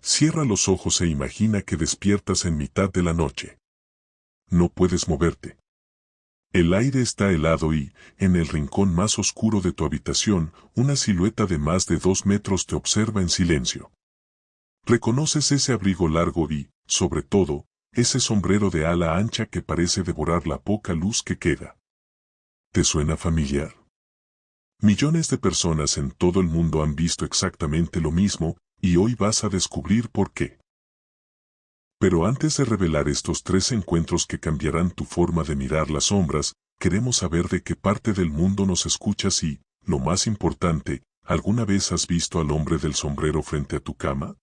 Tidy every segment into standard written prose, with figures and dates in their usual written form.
Cierra los ojos e imagina que despiertas en mitad de la noche. No puedes moverte. El aire está helado y, en el rincón más oscuro de tu habitación, una silueta de más de 2 metros te observa en silencio. Reconoces ese abrigo largo y, sobre todo, ese sombrero de ala ancha que parece devorar la poca luz que queda. ¿Te suena familiar? Millones de personas en todo el mundo han visto exactamente lo mismo, y hoy vas a descubrir por qué. Pero antes de revelar estos 3 encuentros que cambiarán tu forma de mirar las sombras, queremos saber de qué parte del mundo nos escuchas y, lo más importante, ¿alguna vez has visto al hombre del sombrero frente a tu cama?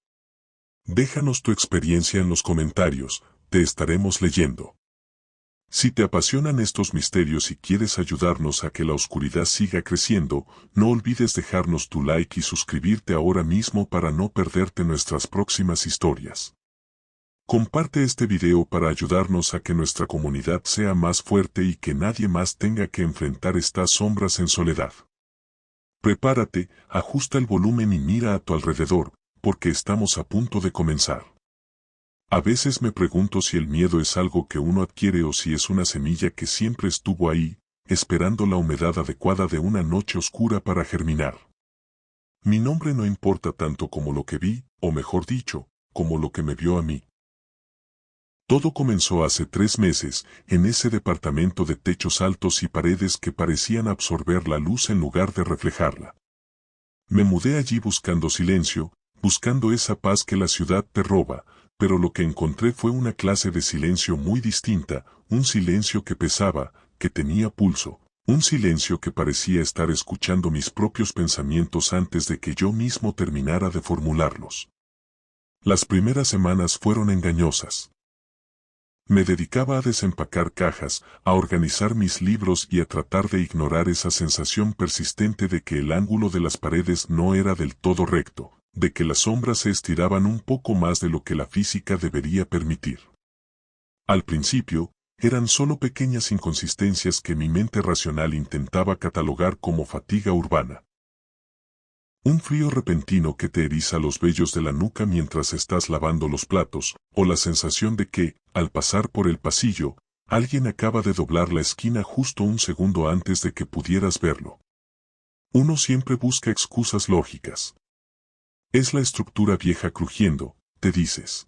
Déjanos tu experiencia en los comentarios, te estaremos leyendo. Si te apasionan estos misterios y quieres ayudarnos a que la oscuridad siga creciendo, no olvides dejarnos tu like y suscribirte ahora mismo para no perderte nuestras próximas historias. Comparte este video para ayudarnos a que nuestra comunidad sea más fuerte y que nadie más tenga que enfrentar estas sombras en soledad. Prepárate, ajusta el volumen y mira a tu alrededor, porque estamos a punto de comenzar. A veces me pregunto si el miedo es algo que uno adquiere o si es una semilla que siempre estuvo ahí, esperando la humedad adecuada de una noche oscura para germinar. Mi nombre no importa tanto como lo que vi, o mejor dicho, como lo que me vio a mí. Todo comenzó hace 3 meses, en ese departamento de techos altos y paredes que parecían absorber la luz en lugar de reflejarla. Me mudé allí buscando silencio, buscando esa paz que la ciudad te roba, pero lo que encontré fue una clase de silencio muy distinta, un silencio que pesaba, que tenía pulso, un silencio que parecía estar escuchando mis propios pensamientos antes de que yo mismo terminara de formularlos. Las primeras semanas fueron engañosas. Me dedicaba a desempacar cajas, a organizar mis libros y a tratar de ignorar esa sensación persistente de que el ángulo de las paredes no era del todo recto, de que las sombras se estiraban un poco más de lo que la física debería permitir. Al principio, eran solo pequeñas inconsistencias que mi mente racional intentaba catalogar como fatiga urbana. Un frío repentino que te eriza los vellos de la nuca mientras estás lavando los platos, o la sensación de que, al pasar por el pasillo, alguien acaba de doblar la esquina justo un segundo antes de que pudieras verlo. Uno siempre busca excusas lógicas. Es la estructura vieja crujiendo, te dices.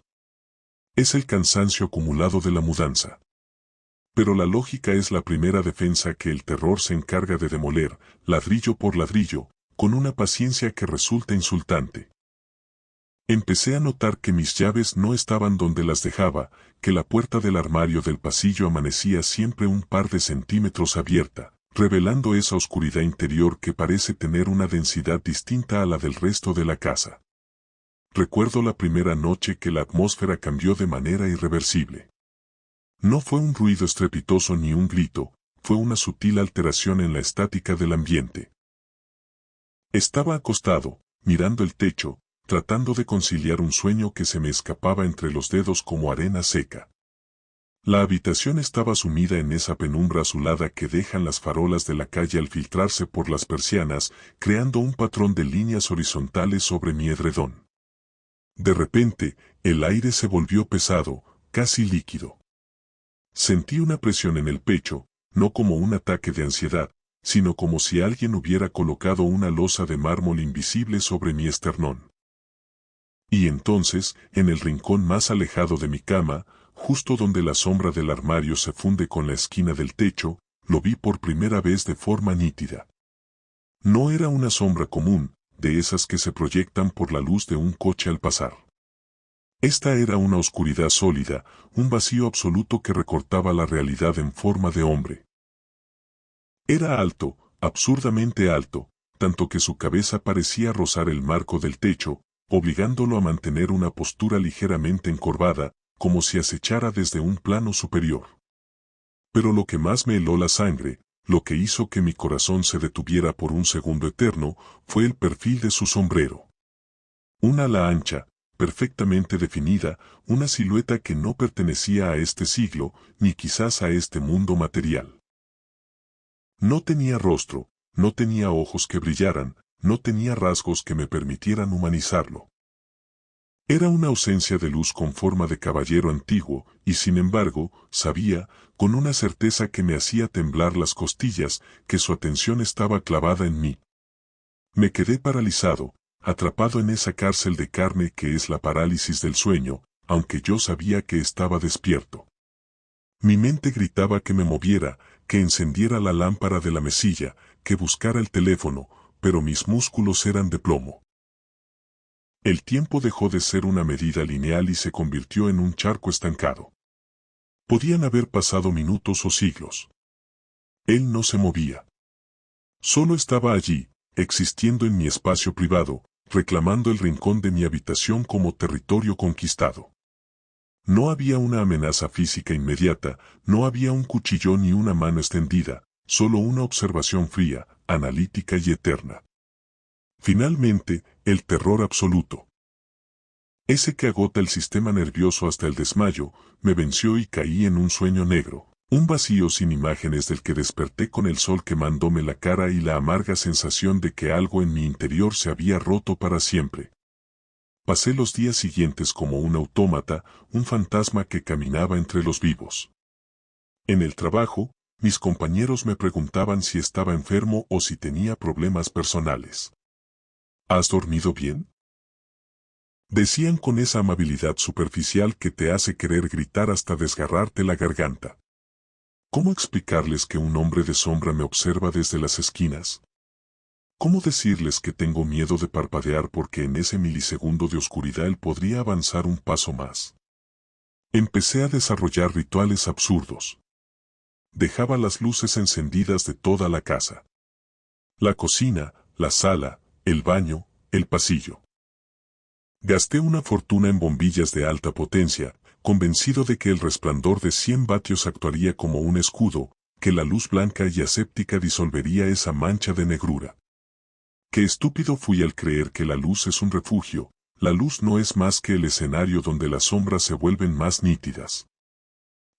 Es el cansancio acumulado de la mudanza. Pero la lógica es la primera defensa que el terror se encarga de demoler, ladrillo por ladrillo, con una paciencia que resulta insultante. Empecé a notar que mis llaves no estaban donde las dejaba, que la puerta del armario del pasillo amanecía siempre un par de centímetros abierta, revelando esa oscuridad interior que parece tener una densidad distinta a la del resto de la casa. Recuerdo la primera noche que la atmósfera cambió de manera irreversible. No fue un ruido estrepitoso ni un grito, fue una sutil alteración en la estática del ambiente. Estaba acostado, mirando el techo, tratando de conciliar un sueño que se me escapaba entre los dedos como arena seca. La habitación estaba sumida en esa penumbra azulada que dejan las farolas de la calle al filtrarse por las persianas, creando un patrón de líneas horizontales sobre mi edredón. De repente, el aire se volvió pesado, casi líquido. Sentí una presión en el pecho, no como un ataque de ansiedad, sino como si alguien hubiera colocado una losa de mármol invisible sobre mi esternón. Y entonces, en el rincón más alejado de mi cama, justo donde la sombra del armario se funde con la esquina del techo, lo vi por primera vez de forma nítida. No era una sombra común, de esas que se proyectan por la luz de un coche al pasar. Esta era una oscuridad sólida, un vacío absoluto que recortaba la realidad en forma de hombre. Era alto, absurdamente alto, tanto que su cabeza parecía rozar el marco del techo, obligándolo a mantener una postura ligeramente encorvada, como si acechara desde un plano superior. Pero lo que más me heló la sangre, lo que hizo que mi corazón se detuviera por un segundo eterno, fue el perfil de su sombrero. Un ala ancha, perfectamente definida, una silueta que no pertenecía a este siglo, ni quizás a este mundo material. No tenía rostro, no tenía ojos que brillaran, no tenía rasgos que me permitieran humanizarlo. Era una ausencia de luz con forma de caballero antiguo, y sin embargo, sabía, con una certeza que me hacía temblar las costillas, que su atención estaba clavada en mí. Me quedé paralizado, atrapado en esa cárcel de carne que es la parálisis del sueño, aunque yo sabía que estaba despierto. Mi mente gritaba que me moviera, que encendiera la lámpara de la mesilla, que buscara el teléfono, pero mis músculos eran de plomo. El tiempo dejó de ser una medida lineal y se convirtió en un charco estancado. Podían haber pasado minutos o siglos. Él no se movía. Solo estaba allí, existiendo en mi espacio privado, reclamando el rincón de mi habitación como territorio conquistado. No había una amenaza física inmediata, no había un cuchillón ni una mano extendida, solo una observación fría, analítica y eterna. Finalmente, el terror absoluto. Ese que agota el sistema nervioso hasta el desmayo, me venció y caí en un sueño negro, un vacío sin imágenes del que desperté con el sol quemándome la cara y la amarga sensación de que algo en mi interior se había roto para siempre. Pasé los días siguientes como un autómata, un fantasma que caminaba entre los vivos. En el trabajo, mis compañeros me preguntaban si estaba enfermo o si tenía problemas personales. ¿Has dormido bien?, decían con esa amabilidad superficial que te hace querer gritar hasta desgarrarte la garganta. ¿Cómo explicarles que un hombre de sombra me observa desde las esquinas? ¿Cómo decirles que tengo miedo de parpadear porque en ese milisegundo de oscuridad él podría avanzar un paso más? Empecé a desarrollar rituales absurdos. Dejaba las luces encendidas de toda la casa. La cocina, la sala, el baño, el pasillo. Gasté una fortuna en bombillas de alta potencia, convencido de que el resplandor de 100 vatios actuaría como un escudo, que la luz blanca y aséptica disolvería esa mancha de negrura. Qué estúpido fui al creer que la luz es un refugio, la luz no es más que el escenario donde las sombras se vuelven más nítidas.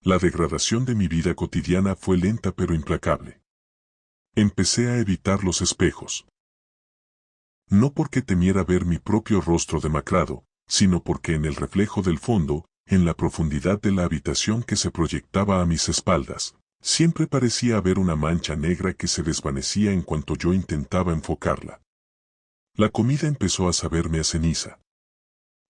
La degradación de mi vida cotidiana fue lenta pero implacable. Empecé a evitar los espejos. No porque temiera ver mi propio rostro demacrado, sino porque en el reflejo del fondo, en la profundidad de la habitación que se proyectaba a mis espaldas, siempre parecía haber una mancha negra que se desvanecía en cuanto yo intentaba enfocarla. La comida empezó a saberme a ceniza.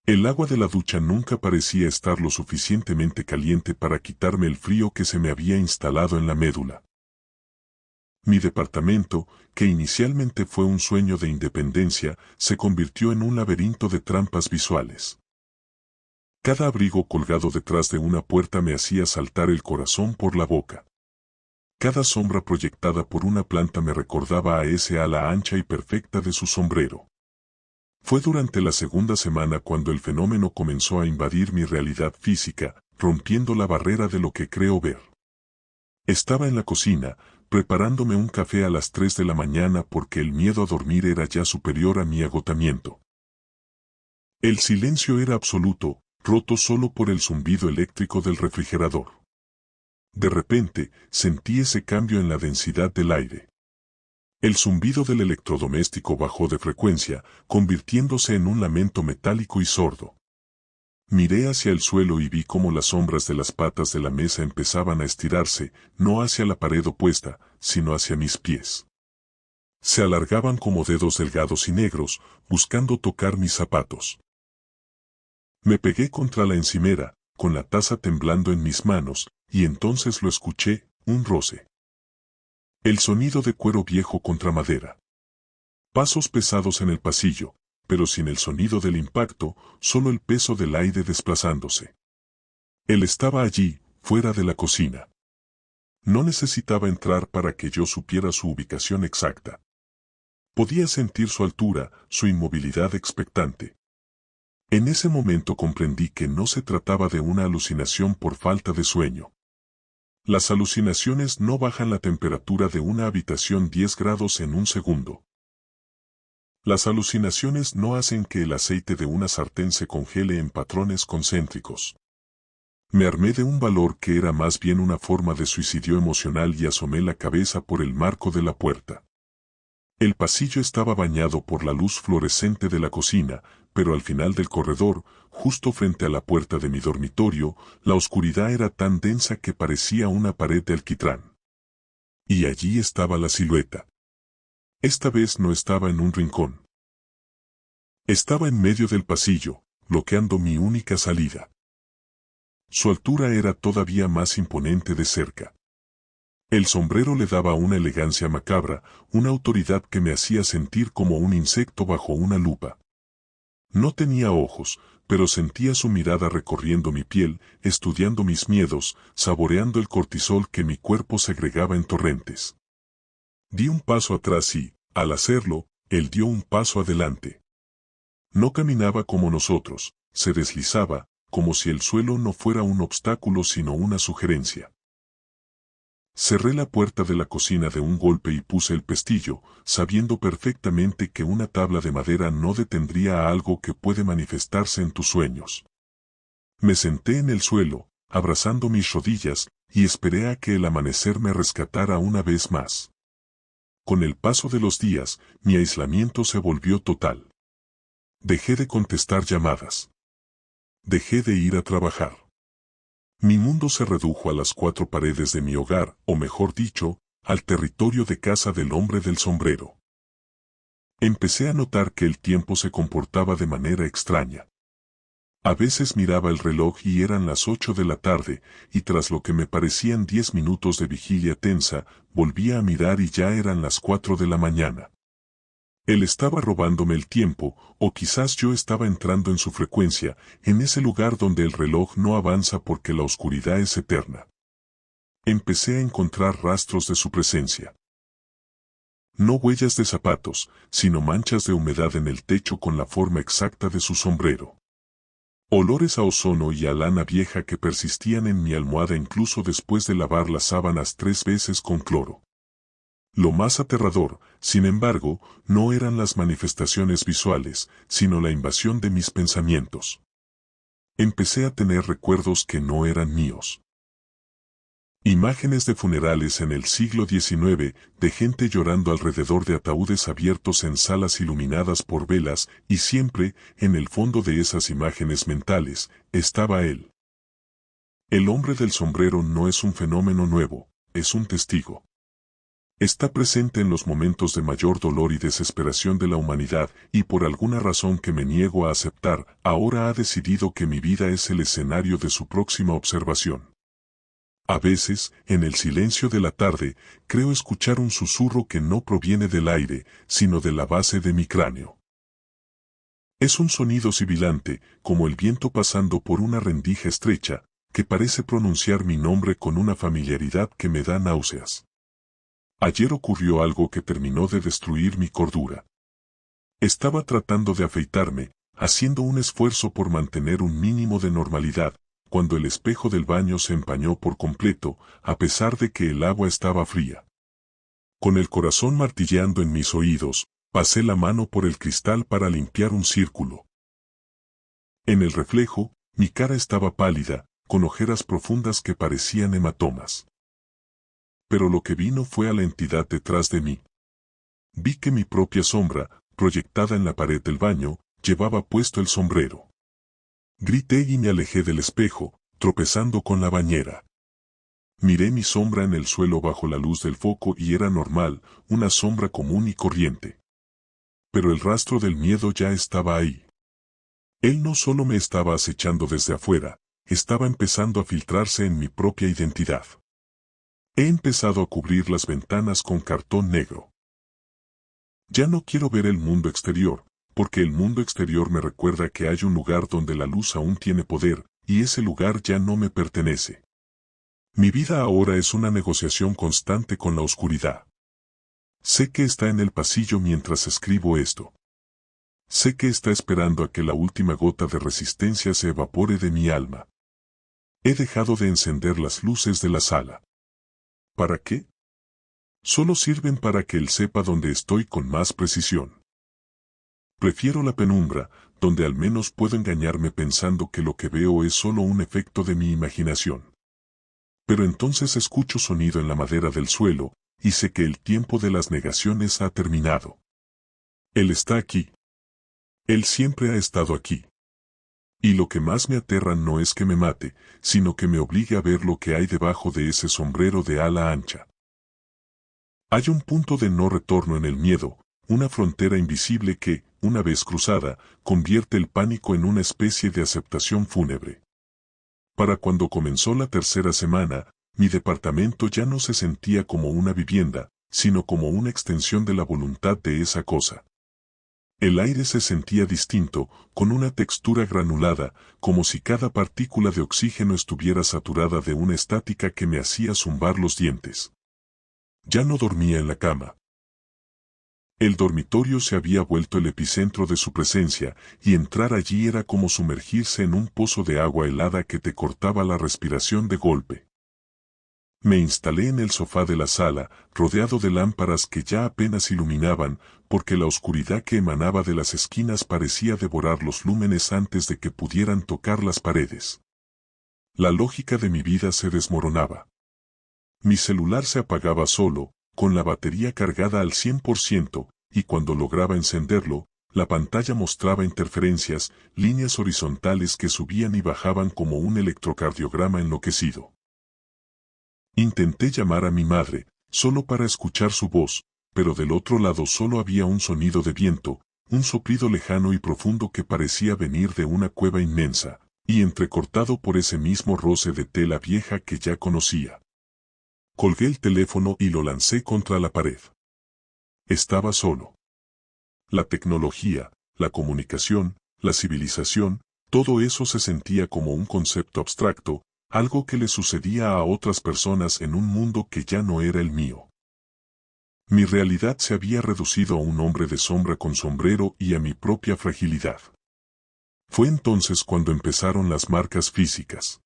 El agua de la ducha nunca parecía estar lo suficientemente caliente para quitarme el frío que se me había instalado en la médula. Mi departamento, que inicialmente fue un sueño de independencia, se convirtió en un laberinto de trampas visuales. Cada abrigo colgado detrás de una puerta me hacía saltar el corazón por la boca. Cada sombra proyectada por una planta me recordaba a ese ala ancha y perfecta de su sombrero. Fue durante la segunda semana cuando el fenómeno comenzó a invadir mi realidad física, rompiendo la barrera de lo que creo ver. Estaba en la cocina, preparándome un café a las 3 de la mañana porque el miedo a dormir era ya superior a mi agotamiento. El silencio era absoluto, roto solo por el zumbido eléctrico del refrigerador. De repente, sentí ese cambio en la densidad del aire. El zumbido del electrodoméstico bajó de frecuencia, convirtiéndose en un lamento metálico y sordo. Miré hacia el suelo y vi cómo las sombras de las patas de la mesa empezaban a estirarse, no hacia la pared opuesta, sino hacia mis pies. Se alargaban como dedos delgados y negros, buscando tocar mis zapatos. Me pegué contra la encimera, con la taza temblando en mis manos, y entonces lo escuché, un roce. El sonido de cuero viejo contra madera. Pasos pesados en el pasillo, pero sin el sonido del impacto, solo el peso del aire desplazándose. Él estaba allí, fuera de la cocina. No necesitaba entrar para que yo supiera su ubicación exacta. Podía sentir su altura, su inmovilidad expectante. En ese momento comprendí que no se trataba de una alucinación por falta de sueño. Las alucinaciones no bajan la temperatura de una habitación 10 grados en un segundo. Las alucinaciones no hacen que el aceite de una sartén se congele en patrones concéntricos. Me armé de un valor que era más bien una forma de suicidio emocional y asomé la cabeza por el marco de la puerta. El pasillo estaba bañado por la luz fluorescente de la cocina, pero al final del corredor, justo frente a la puerta de mi dormitorio, la oscuridad era tan densa que parecía una pared de alquitrán. Y allí estaba la silueta. Esta vez no estaba en un rincón. Estaba en medio del pasillo, bloqueando mi única salida. Su altura era todavía más imponente de cerca. El sombrero le daba una elegancia macabra, una autoridad que me hacía sentir como un insecto bajo una lupa. No tenía ojos, pero sentía su mirada recorriendo mi piel, estudiando mis miedos, saboreando el cortisol que mi cuerpo segregaba en torrentes. Di un paso atrás y, al hacerlo, él dio un paso adelante. No caminaba como nosotros, se deslizaba, como si el suelo no fuera un obstáculo sino una sugerencia. Cerré la puerta de la cocina de un golpe y puse el pestillo, sabiendo perfectamente que una tabla de madera no detendría a algo que puede manifestarse en tus sueños. Me senté en el suelo, abrazando mis rodillas, y esperé a que el amanecer me rescatara una vez más. Con el paso de los días, mi aislamiento se volvió total. Dejé de contestar llamadas. Dejé de ir a trabajar. Mi mundo se redujo a las 4 paredes de mi hogar, o mejor dicho, al territorio de casa del hombre del sombrero. Empecé a notar que el tiempo se comportaba de manera extraña. A veces miraba el reloj y eran las 8 de la tarde, y tras lo que me parecían 10 minutos de vigilia tensa, volvía a mirar y ya eran las 4 de la mañana. Él estaba robándome el tiempo, o quizás yo estaba entrando en su frecuencia, en ese lugar donde el reloj no avanza porque la oscuridad es eterna. Empecé a encontrar rastros de su presencia. No huellas de zapatos, sino manchas de humedad en el techo con la forma exacta de su sombrero. Olores a ozono y a lana vieja que persistían en mi almohada incluso después de lavar las sábanas 3 veces con cloro. Lo más aterrador, sin embargo, no eran las manifestaciones visuales, sino la invasión de mis pensamientos. Empecé a tener recuerdos que no eran míos. Imágenes de funerales en el siglo XIX, de gente llorando alrededor de ataúdes abiertos en salas iluminadas por velas, y siempre, en el fondo de esas imágenes mentales, estaba él. El hombre del sombrero no es un fenómeno nuevo, es un testigo. Está presente en los momentos de mayor dolor y desesperación de la humanidad, y por alguna razón que me niego a aceptar, ahora ha decidido que mi vida es el escenario de su próxima observación. A veces, en el silencio de la tarde, creo escuchar un susurro que no proviene del aire, sino de la base de mi cráneo. Es un sonido sibilante, como el viento pasando por una rendija estrecha, que parece pronunciar mi nombre con una familiaridad que me da náuseas. Ayer ocurrió algo que terminó de destruir mi cordura. Estaba tratando de afeitarme, haciendo un esfuerzo por mantener un mínimo de normalidad, cuando el espejo del baño se empañó por completo, a pesar de que el agua estaba fría. Con el corazón martilleando en mis oídos, pasé la mano por el cristal para limpiar un círculo. En el reflejo, mi cara estaba pálida, con ojeras profundas que parecían hematomas. Pero lo que vi no fue a la entidad detrás de mí. Vi que mi propia sombra, proyectada en la pared del baño, llevaba puesto el sombrero. Grité y me alejé del espejo, tropezando con la bañera. Miré mi sombra en el suelo bajo la luz del foco y era normal, una sombra común y corriente. Pero el rastro del miedo ya estaba ahí. Él no solo me estaba acechando desde afuera, estaba empezando a filtrarse en mi propia identidad. He empezado a cubrir las ventanas con cartón negro. Ya no quiero ver el mundo exterior, porque el mundo exterior me recuerda que hay un lugar donde la luz aún tiene poder, y ese lugar ya no me pertenece. Mi vida ahora es una negociación constante con la oscuridad. Sé que está en el pasillo mientras escribo esto. Sé que está esperando a que la última gota de resistencia se evapore de mi alma. He dejado de encender las luces de la sala. ¿Para qué? Solo sirven para que él sepa dónde estoy con más precisión. Prefiero la penumbra, donde al menos puedo engañarme pensando que lo que veo es solo un efecto de mi imaginación. Pero entonces escucho sonido en la madera del suelo, y sé que el tiempo de las negaciones ha terminado. Él está aquí. Él siempre ha estado aquí. Y lo que más me aterra no es que me mate, sino que me obligue a ver lo que hay debajo de ese sombrero de ala ancha. Hay un punto de no retorno en el miedo, una frontera invisible que, una vez cruzada, convierte el pánico en una especie de aceptación fúnebre. Para cuando comenzó la tercera semana, mi departamento ya no se sentía como una vivienda, sino como una extensión de la voluntad de esa cosa. El aire se sentía distinto, con una textura granulada, como si cada partícula de oxígeno estuviera saturada de una estática que me hacía zumbar los dientes. Ya no dormía en la cama. El dormitorio se había vuelto el epicentro de su presencia, y entrar allí era como sumergirse en un pozo de agua helada que te cortaba la respiración de golpe. Me instalé en el sofá de la sala, rodeado de lámparas que ya apenas iluminaban, porque la oscuridad que emanaba de las esquinas parecía devorar los lúmenes antes de que pudieran tocar las paredes. La lógica de mi vida se desmoronaba. Mi celular se apagaba solo, con la batería cargada al 100%, y cuando lograba encenderlo, la pantalla mostraba interferencias, líneas horizontales que subían y bajaban como un electrocardiograma enloquecido. Intenté llamar a mi madre, solo para escuchar su voz, pero del otro lado solo había un sonido de viento, un soplido lejano y profundo que parecía venir de una cueva inmensa, y entrecortado por ese mismo roce de tela vieja que ya conocía. Colgué el teléfono y lo lancé contra la pared. Estaba solo. La tecnología, la comunicación, la civilización, todo eso se sentía como un concepto abstracto, algo que le sucedía a otras personas en un mundo que ya no era el mío. Mi realidad se había reducido a un hombre de sombra con sombrero y a mi propia fragilidad. Fue entonces cuando empezaron las marcas físicas.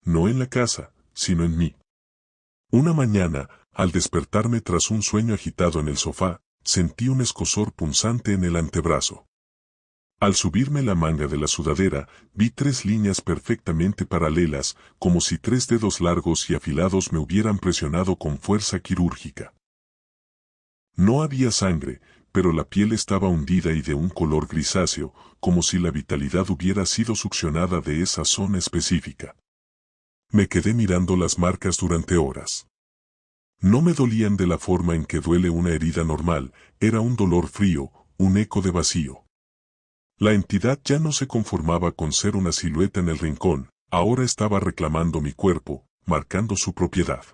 No en la casa, sino en mí. Una mañana, al despertarme tras un sueño agitado en el sofá, sentí un escozor punzante en el antebrazo. Al subirme la manga de la sudadera, vi 3 líneas perfectamente paralelas, como si 3 dedos largos y afilados me hubieran presionado con fuerza quirúrgica. No había sangre, pero la piel estaba hundida y de un color grisáceo, como si la vitalidad hubiera sido succionada de esa zona específica. Me quedé mirando las marcas durante horas. No me dolían de la forma en que duele una herida normal, era un dolor frío, un eco de vacío. La entidad ya no se conformaba con ser una silueta en el rincón, ahora estaba reclamando mi cuerpo, marcando su propiedad.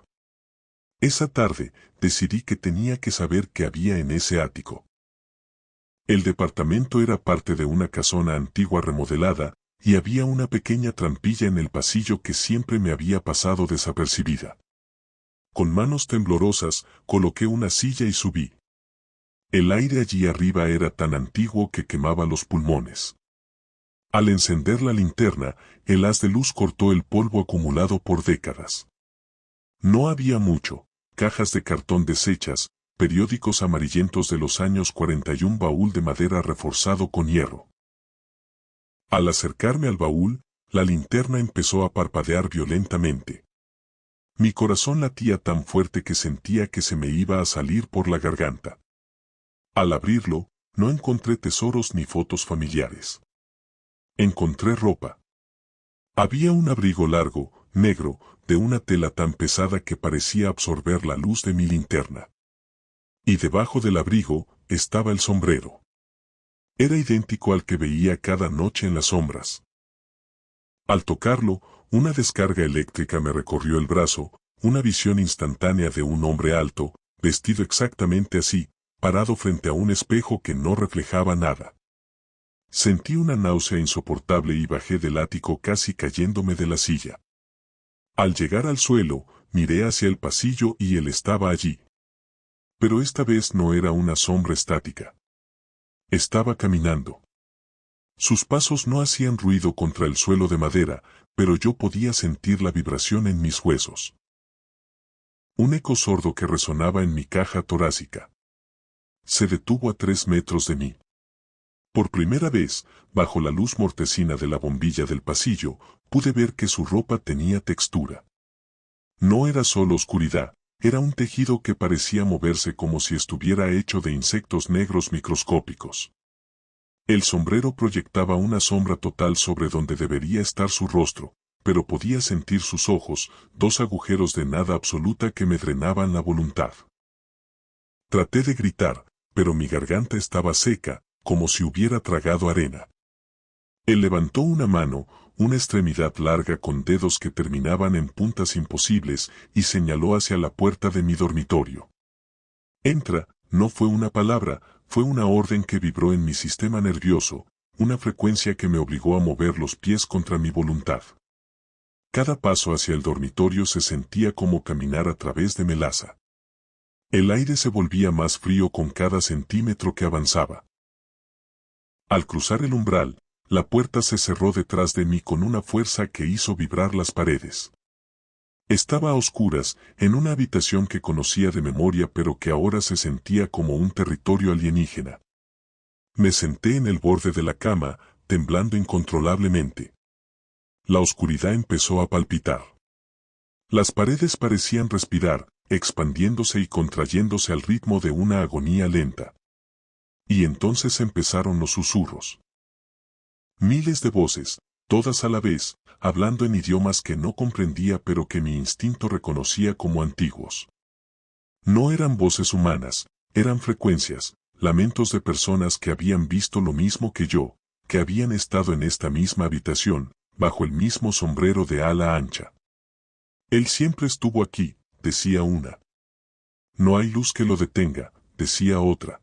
Esa tarde, decidí que tenía que saber qué había en ese ático. El departamento era parte de una casona antigua remodelada, y había una pequeña trampilla en el pasillo que siempre me había pasado desapercibida. Con manos temblorosas, coloqué una silla y subí. El aire allí arriba era tan antiguo que quemaba los pulmones. Al encender la linterna, el haz de luz cortó el polvo acumulado por décadas. No había mucho, cajas de cartón deshechas, periódicos amarillentos de los años 40 y un baúl de madera reforzado con hierro. Al acercarme al baúl, la linterna empezó a parpadear violentamente. Mi corazón latía tan fuerte que sentía que se me iba a salir por la garganta. Al abrirlo, no encontré tesoros ni fotos familiares. Encontré ropa. Había un abrigo largo, negro, de una tela tan pesada que parecía absorber la luz de mi linterna. Y debajo del abrigo estaba el sombrero. Era idéntico al que veía cada noche en las sombras. Al tocarlo, una descarga eléctrica me recorrió el brazo, una visión instantánea de un hombre alto, vestido exactamente así, parado frente a un espejo que no reflejaba nada. Sentí una náusea insoportable y bajé del ático casi cayéndome de la silla. Al llegar al suelo, miré hacia el pasillo y él estaba allí. Pero esta vez no era una sombra estática. Estaba caminando. Sus pasos no hacían ruido contra el suelo de madera, pero yo podía sentir la vibración en mis huesos. Un eco sordo que resonaba en mi caja torácica. Se detuvo a 3 metros de mí. Por primera vez, bajo la luz mortecina de la bombilla del pasillo, pude ver que su ropa tenía textura. No era solo oscuridad, era un tejido que parecía moverse como si estuviera hecho de insectos negros microscópicos. El sombrero proyectaba una sombra total sobre donde debería estar su rostro, pero podía sentir sus ojos, dos agujeros de nada absoluta que me drenaban la voluntad. Traté de gritar, pero mi garganta estaba seca, como si hubiera tragado arena. Él levantó una mano, una extremidad larga con dedos que terminaban en puntas imposibles, y señaló hacia la puerta de mi dormitorio. Entra, no fue una palabra, fue una orden que vibró en mi sistema nervioso, una frecuencia que me obligó a mover los pies contra mi voluntad. Cada paso hacia el dormitorio se sentía como caminar a través de melaza. El aire se volvía más frío con cada centímetro que avanzaba. Al cruzar el umbral, la puerta se cerró detrás de mí con una fuerza que hizo vibrar las paredes. Estaba a oscuras, en una habitación que conocía de memoria pero que ahora se sentía como un territorio alienígena. Me senté en el borde de la cama, temblando incontrolablemente. La oscuridad empezó a palpitar. Las paredes parecían respirar, expandiéndose y contrayéndose al ritmo de una agonía lenta. Y entonces empezaron los susurros. Miles de voces, todas a la vez, hablando en idiomas que no comprendía pero que mi instinto reconocía como antiguos. No eran voces humanas, eran frecuencias, lamentos de personas que habían visto lo mismo que yo, que habían estado en esta misma habitación, bajo el mismo sombrero de ala ancha. Él siempre estuvo aquí, decía una. No hay luz que lo detenga, decía otra.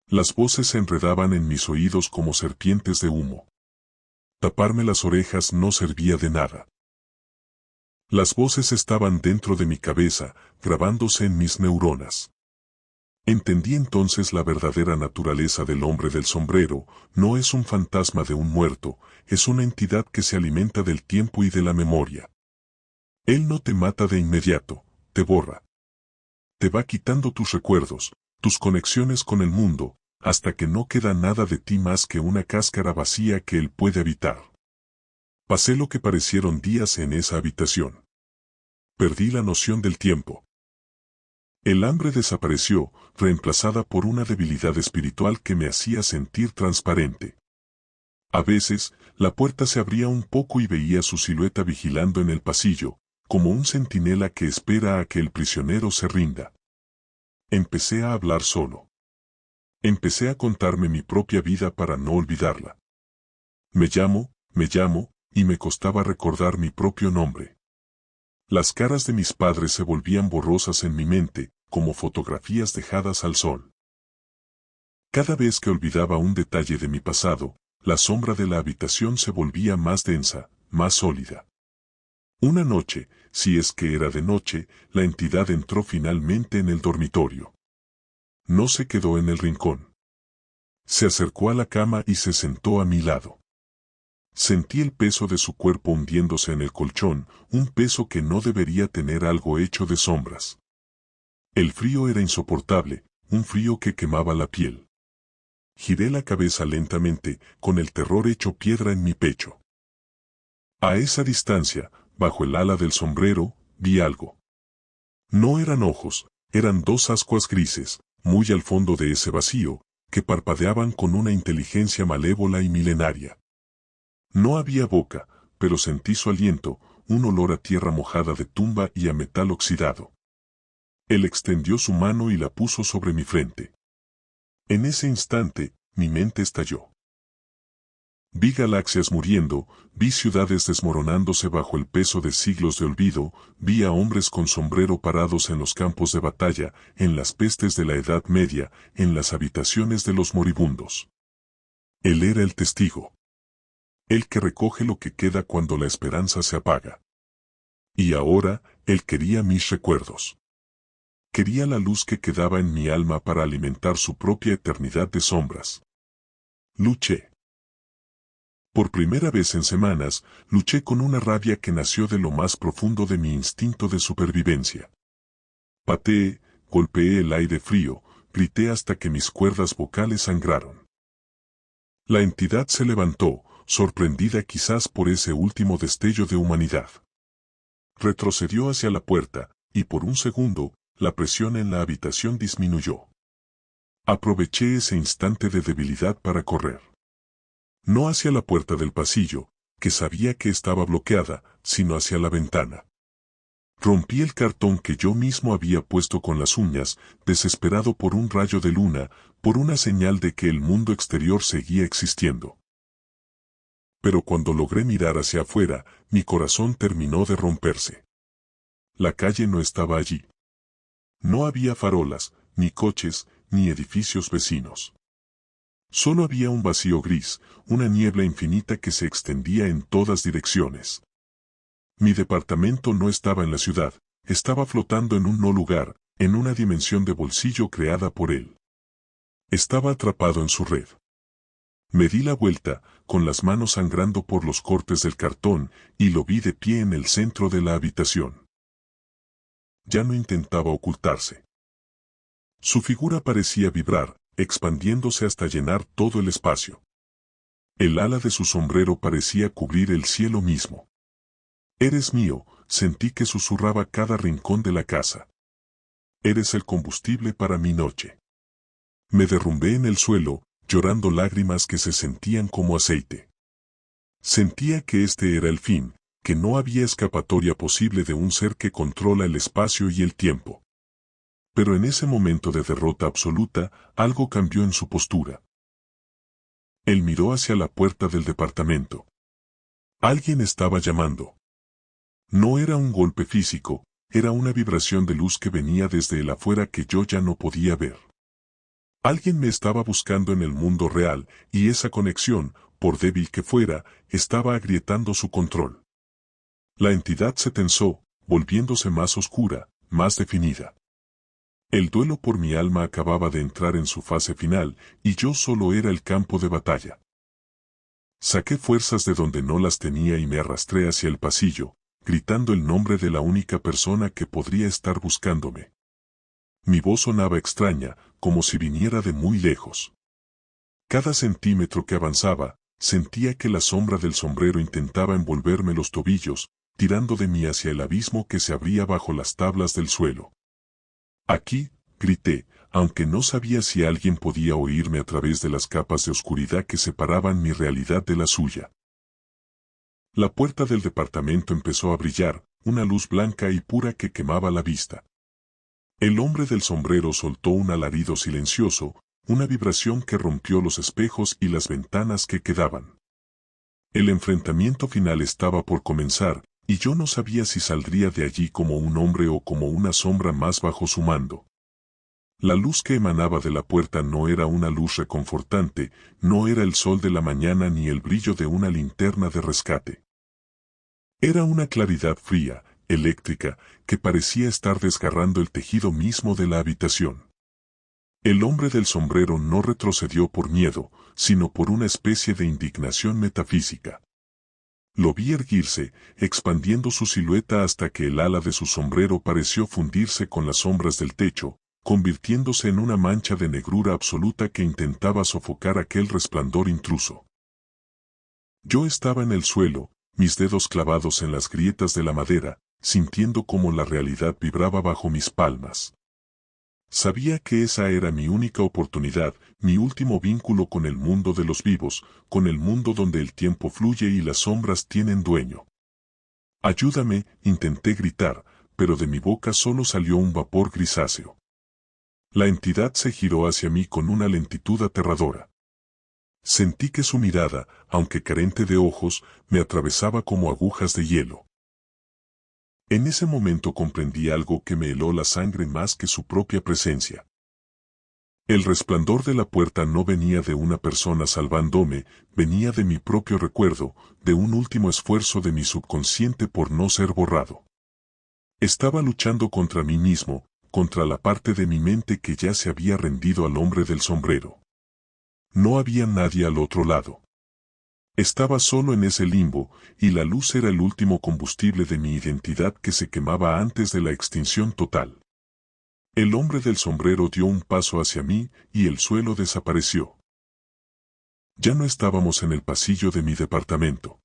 Las voces se enredaban en mis oídos como serpientes de humo. Taparme las orejas no servía de nada. Las voces estaban dentro de mi cabeza, grabándose en mis neuronas. Entendí entonces la verdadera naturaleza del hombre del sombrero, no es un fantasma de un muerto, es una entidad que se alimenta del tiempo y de la memoria. Él no te mata de inmediato, te borra. Te va quitando tus recuerdos, tus conexiones con el mundo, hasta que no queda nada de ti más que una cáscara vacía que él puede habitar. Pasé lo que parecieron días en esa habitación. Perdí la noción del tiempo. El hambre desapareció, reemplazada por una debilidad espiritual que me hacía sentir transparente. A veces, la puerta se abría un poco y veía su silueta vigilando en el pasillo, como un centinela que espera a que el prisionero se rinda. Empecé a hablar solo. Empecé a contarme mi propia vida para no olvidarla. Me llamo, y me costaba recordar mi propio nombre. Las caras de mis padres se volvían borrosas en mi mente, como fotografías dejadas al sol. Cada vez que olvidaba un detalle de mi pasado, la sombra de la habitación se volvía más densa, más sólida. Una noche, si es que era de noche, la entidad entró finalmente en el dormitorio. No se quedó en el rincón. Se acercó a la cama y se sentó a mi lado. Sentí el peso de su cuerpo hundiéndose en el colchón, un peso que no debería tener algo hecho de sombras. El frío era insoportable, un frío que quemaba la piel. Giré la cabeza lentamente, con el terror hecho piedra en mi pecho. A esa distancia, bajo el ala del sombrero, vi algo. No eran ojos, eran dos ascuas grises, muy al fondo de ese vacío, que parpadeaban con una inteligencia malévola y milenaria. No había boca, pero sentí su aliento, un olor a tierra mojada de tumba y a metal oxidado. Él extendió su mano y la puso sobre mi frente. En ese instante, mi mente estalló. Vi galaxias muriendo, vi ciudades desmoronándose bajo el peso de siglos de olvido, vi a hombres con sombrero parados en los campos de batalla, en las pestes de la Edad Media, en las habitaciones de los moribundos. Él era el testigo. El que recoge lo que queda cuando la esperanza se apaga. Y ahora, él quería mis recuerdos. Quería la luz que quedaba en mi alma para alimentar su propia eternidad de sombras. Luché. Por primera vez en semanas, luché con una rabia que nació de lo más profundo de mi instinto de supervivencia. Pateé, golpeé el aire frío, grité hasta que mis cuerdas vocales sangraron. La entidad se levantó, sorprendida quizás por ese último destello de humanidad. Retrocedió hacia la puerta, y por un segundo, la presión en la habitación disminuyó. Aproveché ese instante de debilidad para correr. No hacia la puerta del pasillo, que sabía que estaba bloqueada, sino hacia la ventana. Rompí el cartón que yo mismo había puesto con las uñas, desesperado por un rayo de luna, por una señal de que el mundo exterior seguía existiendo. Pero cuando logré mirar hacia afuera, mi corazón terminó de romperse. La calle no estaba allí. No había farolas, ni coches, ni edificios vecinos. Solo había un vacío gris, una niebla infinita que se extendía en todas direcciones. Mi departamento no estaba en la ciudad, estaba flotando en un no lugar, en una dimensión de bolsillo creada por él. Estaba atrapado en su red. Me di la vuelta, con las manos sangrando por los cortes del cartón, y lo vi de pie en el centro de la habitación. Ya no intentaba ocultarse. Su figura parecía vibrar, expandiéndose hasta llenar todo el espacio. El ala de su sombrero parecía cubrir el cielo mismo. Eres mío, sentí que susurraba cada rincón de la casa. Eres el combustible para mi noche. Me derrumbé en el suelo, llorando lágrimas que se sentían como aceite. Sentía que este era el fin, que no había escapatoria posible de un ser que controla el espacio y el tiempo. Pero en ese momento de derrota absoluta, algo cambió en su postura. Él miró hacia la puerta del departamento. Alguien estaba llamando. No era un golpe físico, era una vibración de luz que venía desde el afuera que yo ya no podía ver. Alguien me estaba buscando en el mundo real, y esa conexión, por débil que fuera, estaba agrietando su control. La entidad se tensó, volviéndose más oscura, más definida. El duelo por mi alma acababa de entrar en su fase final, y yo solo era el campo de batalla. Saqué fuerzas de donde no las tenía y me arrastré hacia el pasillo, gritando el nombre de la única persona que podría estar buscándome. Mi voz sonaba extraña, como si viniera de muy lejos. Cada centímetro que avanzaba, sentía que la sombra del sombrero intentaba envolverme los tobillos, tirando de mí hacia el abismo que se abría bajo las tablas del suelo. Aquí, grité, aunque no sabía si alguien podía oírme a través de las capas de oscuridad que separaban mi realidad de la suya. La puerta del departamento empezó a brillar, una luz blanca y pura que quemaba la vista. El hombre del sombrero soltó un alarido silencioso, una vibración que rompió los espejos y las ventanas que quedaban. El enfrentamiento final estaba por comenzar, y yo no sabía si saldría de allí como un hombre o como una sombra más bajo su mando. La luz que emanaba de la puerta no era una luz reconfortante, no era el sol de la mañana ni el brillo de una linterna de rescate. Era una claridad fría, eléctrica, que parecía estar desgarrando el tejido mismo de la habitación. El hombre del sombrero no retrocedió por miedo, sino por una especie de indignación metafísica. Lo vi erguirse, expandiendo su silueta hasta que el ala de su sombrero pareció fundirse con las sombras del techo, convirtiéndose en una mancha de negrura absoluta que intentaba sofocar aquel resplandor intruso. Yo estaba en el suelo, mis dedos clavados en las grietas de la madera, sintiendo cómo la realidad vibraba bajo mis palmas. Sabía que esa era mi única oportunidad, mi último vínculo con el mundo de los vivos, con el mundo donde el tiempo fluye y las sombras tienen dueño. Ayúdame, intenté gritar, pero de mi boca solo salió un vapor grisáceo. La entidad se giró hacia mí con una lentitud aterradora. Sentí que su mirada, aunque carente de ojos, me atravesaba como agujas de hielo. En ese momento comprendí algo que me heló la sangre más que su propia presencia. El resplandor de la puerta no venía de una persona salvándome, venía de mi propio recuerdo, de un último esfuerzo de mi subconsciente por no ser borrado. Estaba luchando contra mí mismo, contra la parte de mi mente que ya se había rendido al hombre del sombrero. No había nadie al otro lado. Estaba solo en ese limbo, y la luz era el último combustible de mi identidad que se quemaba antes de la extinción total. El hombre del sombrero dio un paso hacia mí, y el suelo desapareció. Ya no estábamos en el pasillo de mi departamento.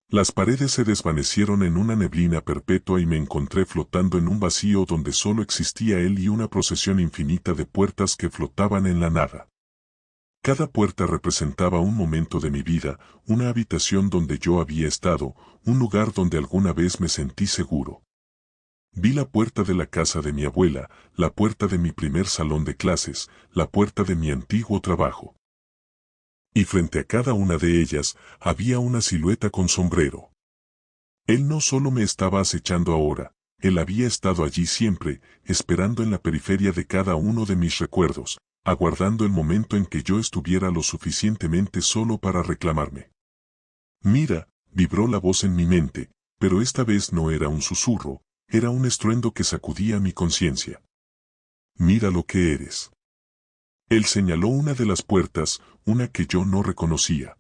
Las paredes se desvanecieron en una neblina perpetua y me encontré flotando en un vacío donde solo existía él y una procesión infinita de puertas que flotaban en la nada. Cada puerta representaba un momento de mi vida, una habitación donde yo había estado, un lugar donde alguna vez me sentí seguro. Vi la puerta de la casa de mi abuela, la puerta de mi primer salón de clases, la puerta de mi antiguo trabajo. Y frente a cada una de ellas, había una silueta con sombrero. Él no solo me estaba acechando ahora, él había estado allí siempre, esperando en la periferia de cada uno de mis recuerdos, aguardando el momento en que yo estuviera lo suficientemente solo para reclamarme. Mira, vibró la voz en mi mente, pero esta vez no era un susurro, era un estruendo que sacudía mi conciencia. Mira lo que eres. Él señaló una de las puertas, una que yo no reconocía.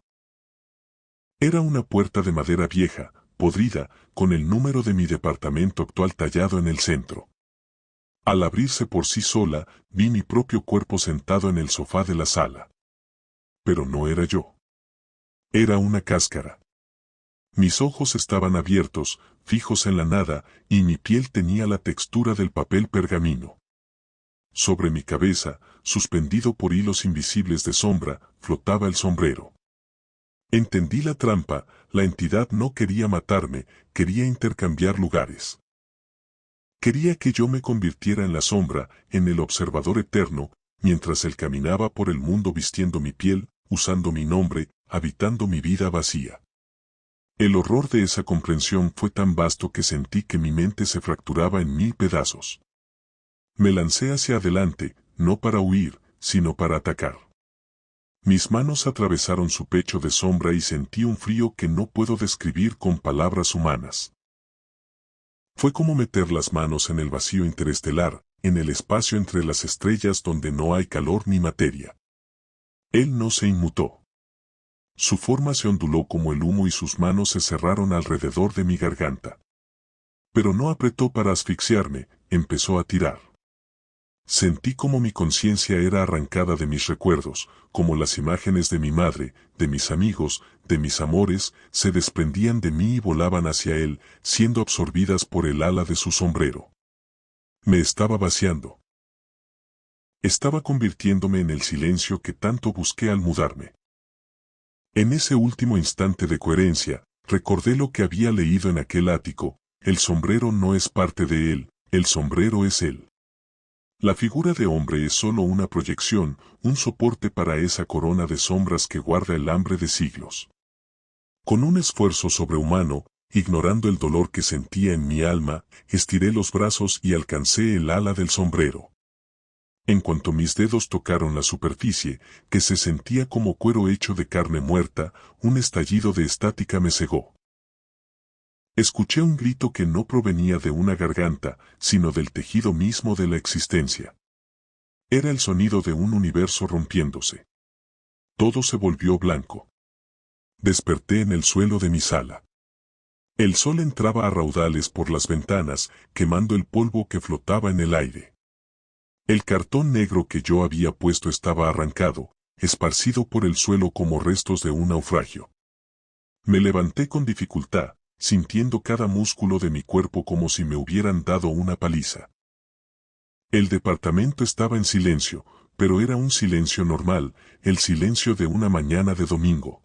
Era una puerta de madera vieja, podrida, con el número de mi departamento actual tallado en el centro. Al abrirse por sí sola, vi mi propio cuerpo sentado en el sofá de la sala. Pero no era yo. Era una cáscara. Mis ojos estaban abiertos, fijos en la nada, y mi piel tenía la textura del papel pergamino. Sobre mi cabeza, suspendido por hilos invisibles de sombra, flotaba el sombrero. Entendí la trampa, la entidad no quería matarme, quería intercambiar lugares. Quería que yo me convirtiera en la sombra, en el observador eterno, mientras él caminaba por el mundo vistiendo mi piel, usando mi nombre, habitando mi vida vacía. El horror de esa comprensión fue tan vasto que sentí que mi mente se fracturaba en 1000 pedazos. Me lancé hacia adelante, no para huir, sino para atacar. Mis manos atravesaron su pecho de sombra y sentí un frío que no puedo describir con palabras humanas. Fue como meter las manos en el vacío interestelar, en el espacio entre las estrellas donde no hay calor ni materia. Él no se inmutó. Su forma se onduló como el humo y sus manos se cerraron alrededor de mi garganta. Pero no apretó para asfixiarme, empezó a tirar. Sentí como mi conciencia era arrancada de mis recuerdos, como las imágenes de mi madre, de mis amigos, de mis amores, se desprendían de mí y volaban hacia él, siendo absorbidas por el ala de su sombrero. Me estaba vaciando. Estaba convirtiéndome en el silencio que tanto busqué al mudarme. En ese último instante de coherencia, recordé lo que había leído en aquel ático: el sombrero no es parte de él, el sombrero es él. La figura de hombre es solo una proyección, un soporte para esa corona de sombras que guarda el hambre de siglos. Con un esfuerzo sobrehumano, ignorando el dolor que sentía en mi alma, estiré los brazos y alcancé el ala del sombrero. En cuanto mis dedos tocaron la superficie, que se sentía como cuero hecho de carne muerta, un estallido de estática me cegó. Escuché un grito que no provenía de una garganta, sino del tejido mismo de la existencia. Era el sonido de un universo rompiéndose. Todo se volvió blanco. Desperté en el suelo de mi sala. El sol entraba a raudales por las ventanas, quemando el polvo que flotaba en el aire. El cartón negro que yo había puesto estaba arrancado, esparcido por el suelo como restos de un naufragio. Me levanté con dificultad, sintiendo cada músculo de mi cuerpo como si me hubieran dado una paliza. El departamento estaba en silencio, pero era un silencio normal, el silencio de una mañana de domingo.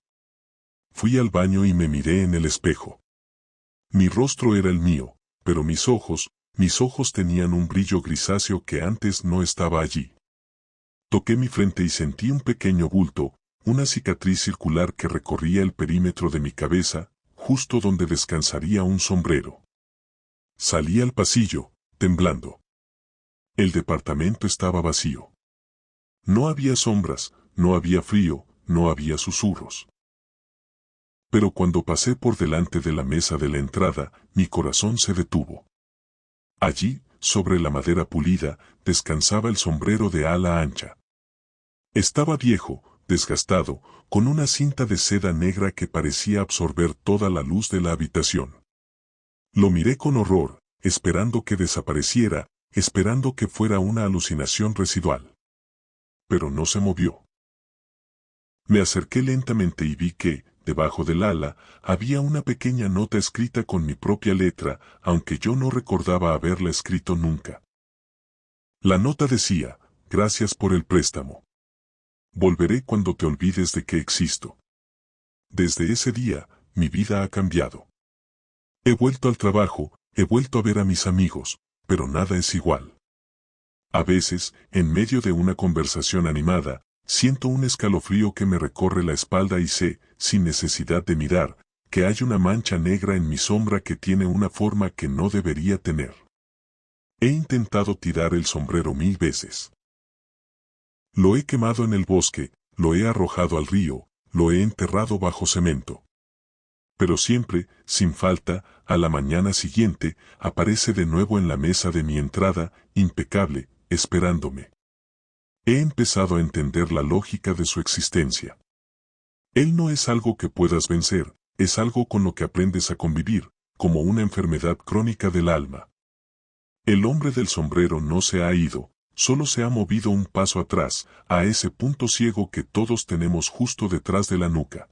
Fui al baño y me miré en el espejo. Mi rostro era el mío, pero mis ojos tenían un brillo grisáceo que antes no estaba allí. Toqué mi frente y sentí un pequeño bulto, una cicatriz circular que recorría el perímetro de mi cabeza, justo donde descansaría un sombrero. Salí al pasillo, temblando. El departamento estaba vacío. No había sombras, no había frío, no había susurros. Pero cuando pasé por delante de la mesa de la entrada, mi corazón se detuvo. Allí, sobre la madera pulida, descansaba el sombrero de ala ancha. Estaba viejo, desgastado, con una cinta de seda negra que parecía absorber toda la luz de la habitación. Lo miré con horror, esperando que desapareciera, esperando que fuera una alucinación residual. Pero no se movió. Me acerqué lentamente y vi que, debajo del ala, había una pequeña nota escrita con mi propia letra, aunque yo no recordaba haberla escrito nunca. La nota decía: gracias por el préstamo. Volveré cuando te olvides de que existo. Desde ese día, mi vida ha cambiado. He vuelto al trabajo, he vuelto a ver a mis amigos, pero nada es igual. A veces, en medio de una conversación animada, siento un escalofrío que me recorre la espalda y sé, sin necesidad de mirar, que hay una mancha negra en mi sombra que tiene una forma que no debería tener. He intentado tirar el sombrero 1000 veces. Lo he quemado en el bosque, lo he arrojado al río, lo he enterrado bajo cemento. Pero siempre, sin falta, a la mañana siguiente, aparece de nuevo en la mesa de mi entrada, impecable, esperándome. He empezado a entender la lógica de su existencia. Él no es algo que puedas vencer, es algo con lo que aprendes a convivir, como una enfermedad crónica del alma. El hombre del sombrero no se ha ido, solo se ha movido un paso atrás, a ese punto ciego que todos tenemos justo detrás de la nuca.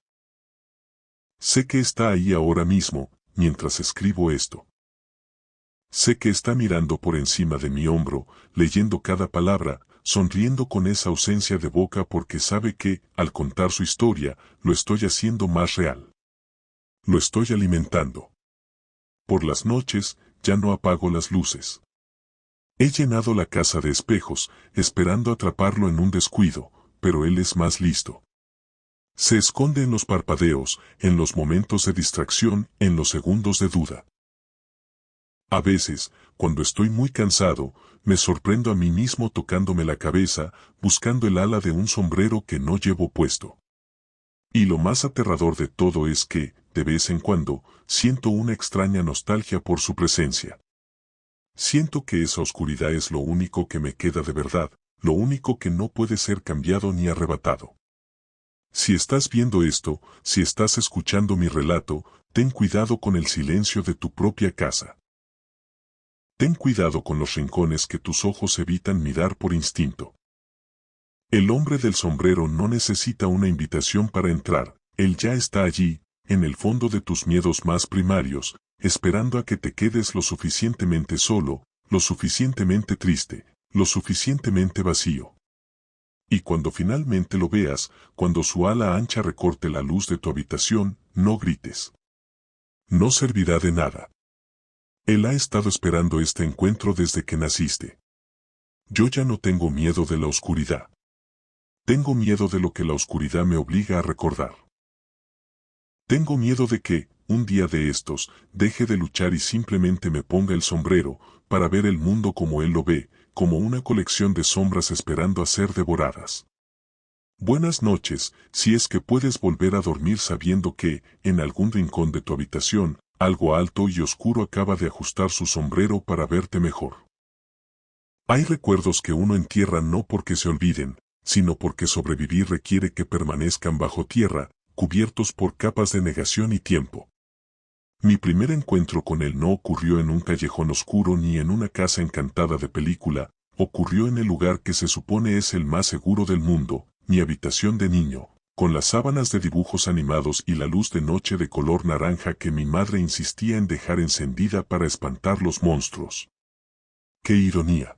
Sé que está ahí ahora mismo, mientras escribo esto. Sé que está mirando por encima de mi hombro, leyendo cada palabra, sonriendo con esa ausencia de boca porque sabe que, al contar su historia, lo estoy haciendo más real. Lo estoy alimentando. Por las noches, ya no apago las luces. He llenado la casa de espejos, esperando atraparlo en un descuido, pero él es más listo. Se esconde en los parpadeos, en los momentos de distracción, en los segundos de duda. A veces, cuando estoy muy cansado, me sorprendo a mí mismo tocándome la cabeza, buscando el ala de un sombrero que no llevo puesto. Y lo más aterrador de todo es que, de vez en cuando, siento una extraña nostalgia por su presencia. Siento que esa oscuridad es lo único que me queda de verdad, lo único que no puede ser cambiado ni arrebatado. Si estás viendo esto, si estás escuchando mi relato, ten cuidado con el silencio de tu propia casa. Ten cuidado con los rincones que tus ojos evitan mirar por instinto. El hombre del sombrero no necesita una invitación para entrar, él ya está allí, en el fondo de tus miedos más primarios, esperando a que te quedes lo suficientemente solo, lo suficientemente triste, lo suficientemente vacío. Y cuando finalmente lo veas, cuando su ala ancha recorte la luz de tu habitación, no grites. No servirá de nada. Él ha estado esperando este encuentro desde que naciste. Yo ya no tengo miedo de la oscuridad. Tengo miedo de lo que la oscuridad me obliga a recordar. Tengo miedo de que, un día de estos, deje de luchar y simplemente me ponga el sombrero, para ver el mundo como él lo ve, como una colección de sombras esperando a ser devoradas. Buenas noches, si es que puedes volver a dormir sabiendo que, en algún rincón de tu habitación, algo alto y oscuro acaba de ajustar su sombrero para verte mejor. Hay recuerdos que uno entierra no porque se olviden, sino porque sobrevivir requiere que permanezcan bajo tierra, cubiertos por capas de negación y tiempo. Mi primer encuentro con él no ocurrió en un callejón oscuro ni en una casa encantada de película, ocurrió en el lugar que se supone es el más seguro del mundo, mi habitación de niño, con las sábanas de dibujos animados y la luz de noche de color naranja que mi madre insistía en dejar encendida para espantar los monstruos. ¡Qué ironía!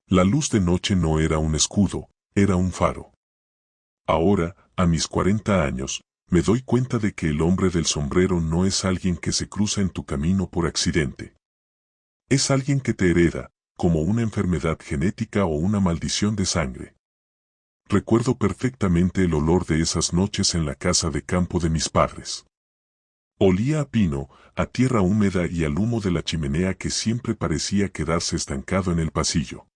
La luz de noche no era un escudo, era un faro. Ahora, a mis 40 años, me doy cuenta de que el hombre del sombrero no es alguien que se cruza en tu camino por accidente. Es alguien que te hereda, como una enfermedad genética o una maldición de sangre. Recuerdo perfectamente el olor de esas noches en la casa de campo de mis padres. Olía a pino, a tierra húmeda y al humo de la chimenea que siempre parecía quedarse estancado en el pasillo.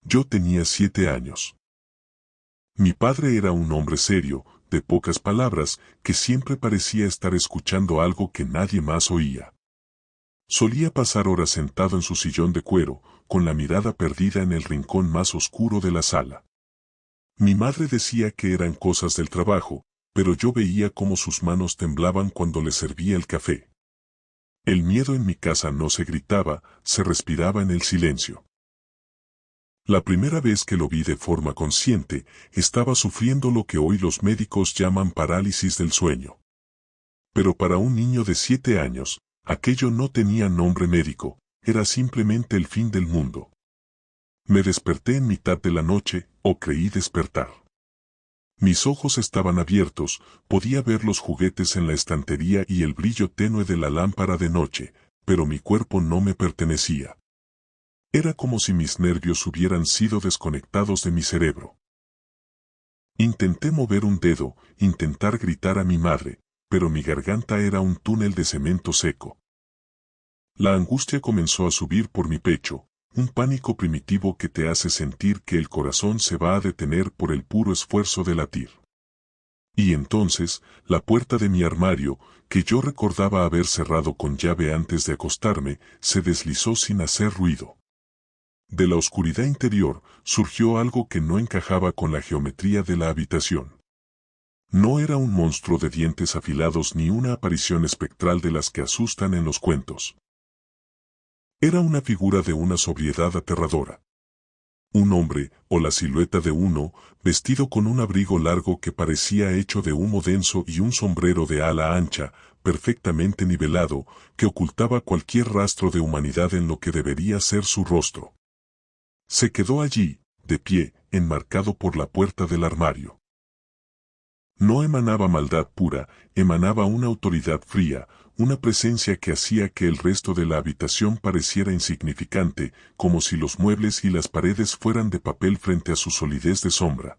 Yo tenía 7 años. Mi padre era un hombre serio, de pocas palabras, que siempre parecía estar escuchando algo que nadie más oía. Solía pasar horas sentado en su sillón de cuero, con la mirada perdida en el rincón más oscuro de la sala. Mi madre decía que eran cosas del trabajo, pero yo veía cómo sus manos temblaban cuando le servía el café. El miedo en mi casa no se gritaba, se respiraba en el silencio. La primera vez que lo vi de forma consciente, estaba sufriendo lo que hoy los médicos llaman parálisis del sueño. Pero para un niño de 7 años, aquello no tenía nombre médico, era simplemente el fin del mundo. Me desperté en mitad de la noche, o creí despertar. Mis ojos estaban abiertos, podía ver los juguetes en la estantería y el brillo tenue de la lámpara de noche, pero mi cuerpo no me pertenecía. Era como si mis nervios hubieran sido desconectados de mi cerebro. Intenté mover un dedo, intentar gritar a mi madre, pero mi garganta era un túnel de cemento seco. La angustia comenzó a subir por mi pecho, un pánico primitivo que te hace sentir que el corazón se va a detener por el puro esfuerzo de latir. Y entonces, la puerta de mi armario, que yo recordaba haber cerrado con llave antes de acostarme, se deslizó sin hacer ruido. De la oscuridad interior surgió algo que no encajaba con la geometría de la habitación. No era un monstruo de dientes afilados ni una aparición espectral de las que asustan en los cuentos. Era una figura de una sobriedad aterradora. Un hombre, o la silueta de uno, vestido con un abrigo largo que parecía hecho de humo denso y un sombrero de ala ancha, perfectamente nivelado, que ocultaba cualquier rastro de humanidad en lo que debería ser su rostro. Se quedó allí, de pie, enmarcado por la puerta del armario. No emanaba maldad pura, emanaba una autoridad fría, una presencia que hacía que el resto de la habitación pareciera insignificante, como si los muebles y las paredes fueran de papel frente a su solidez de sombra.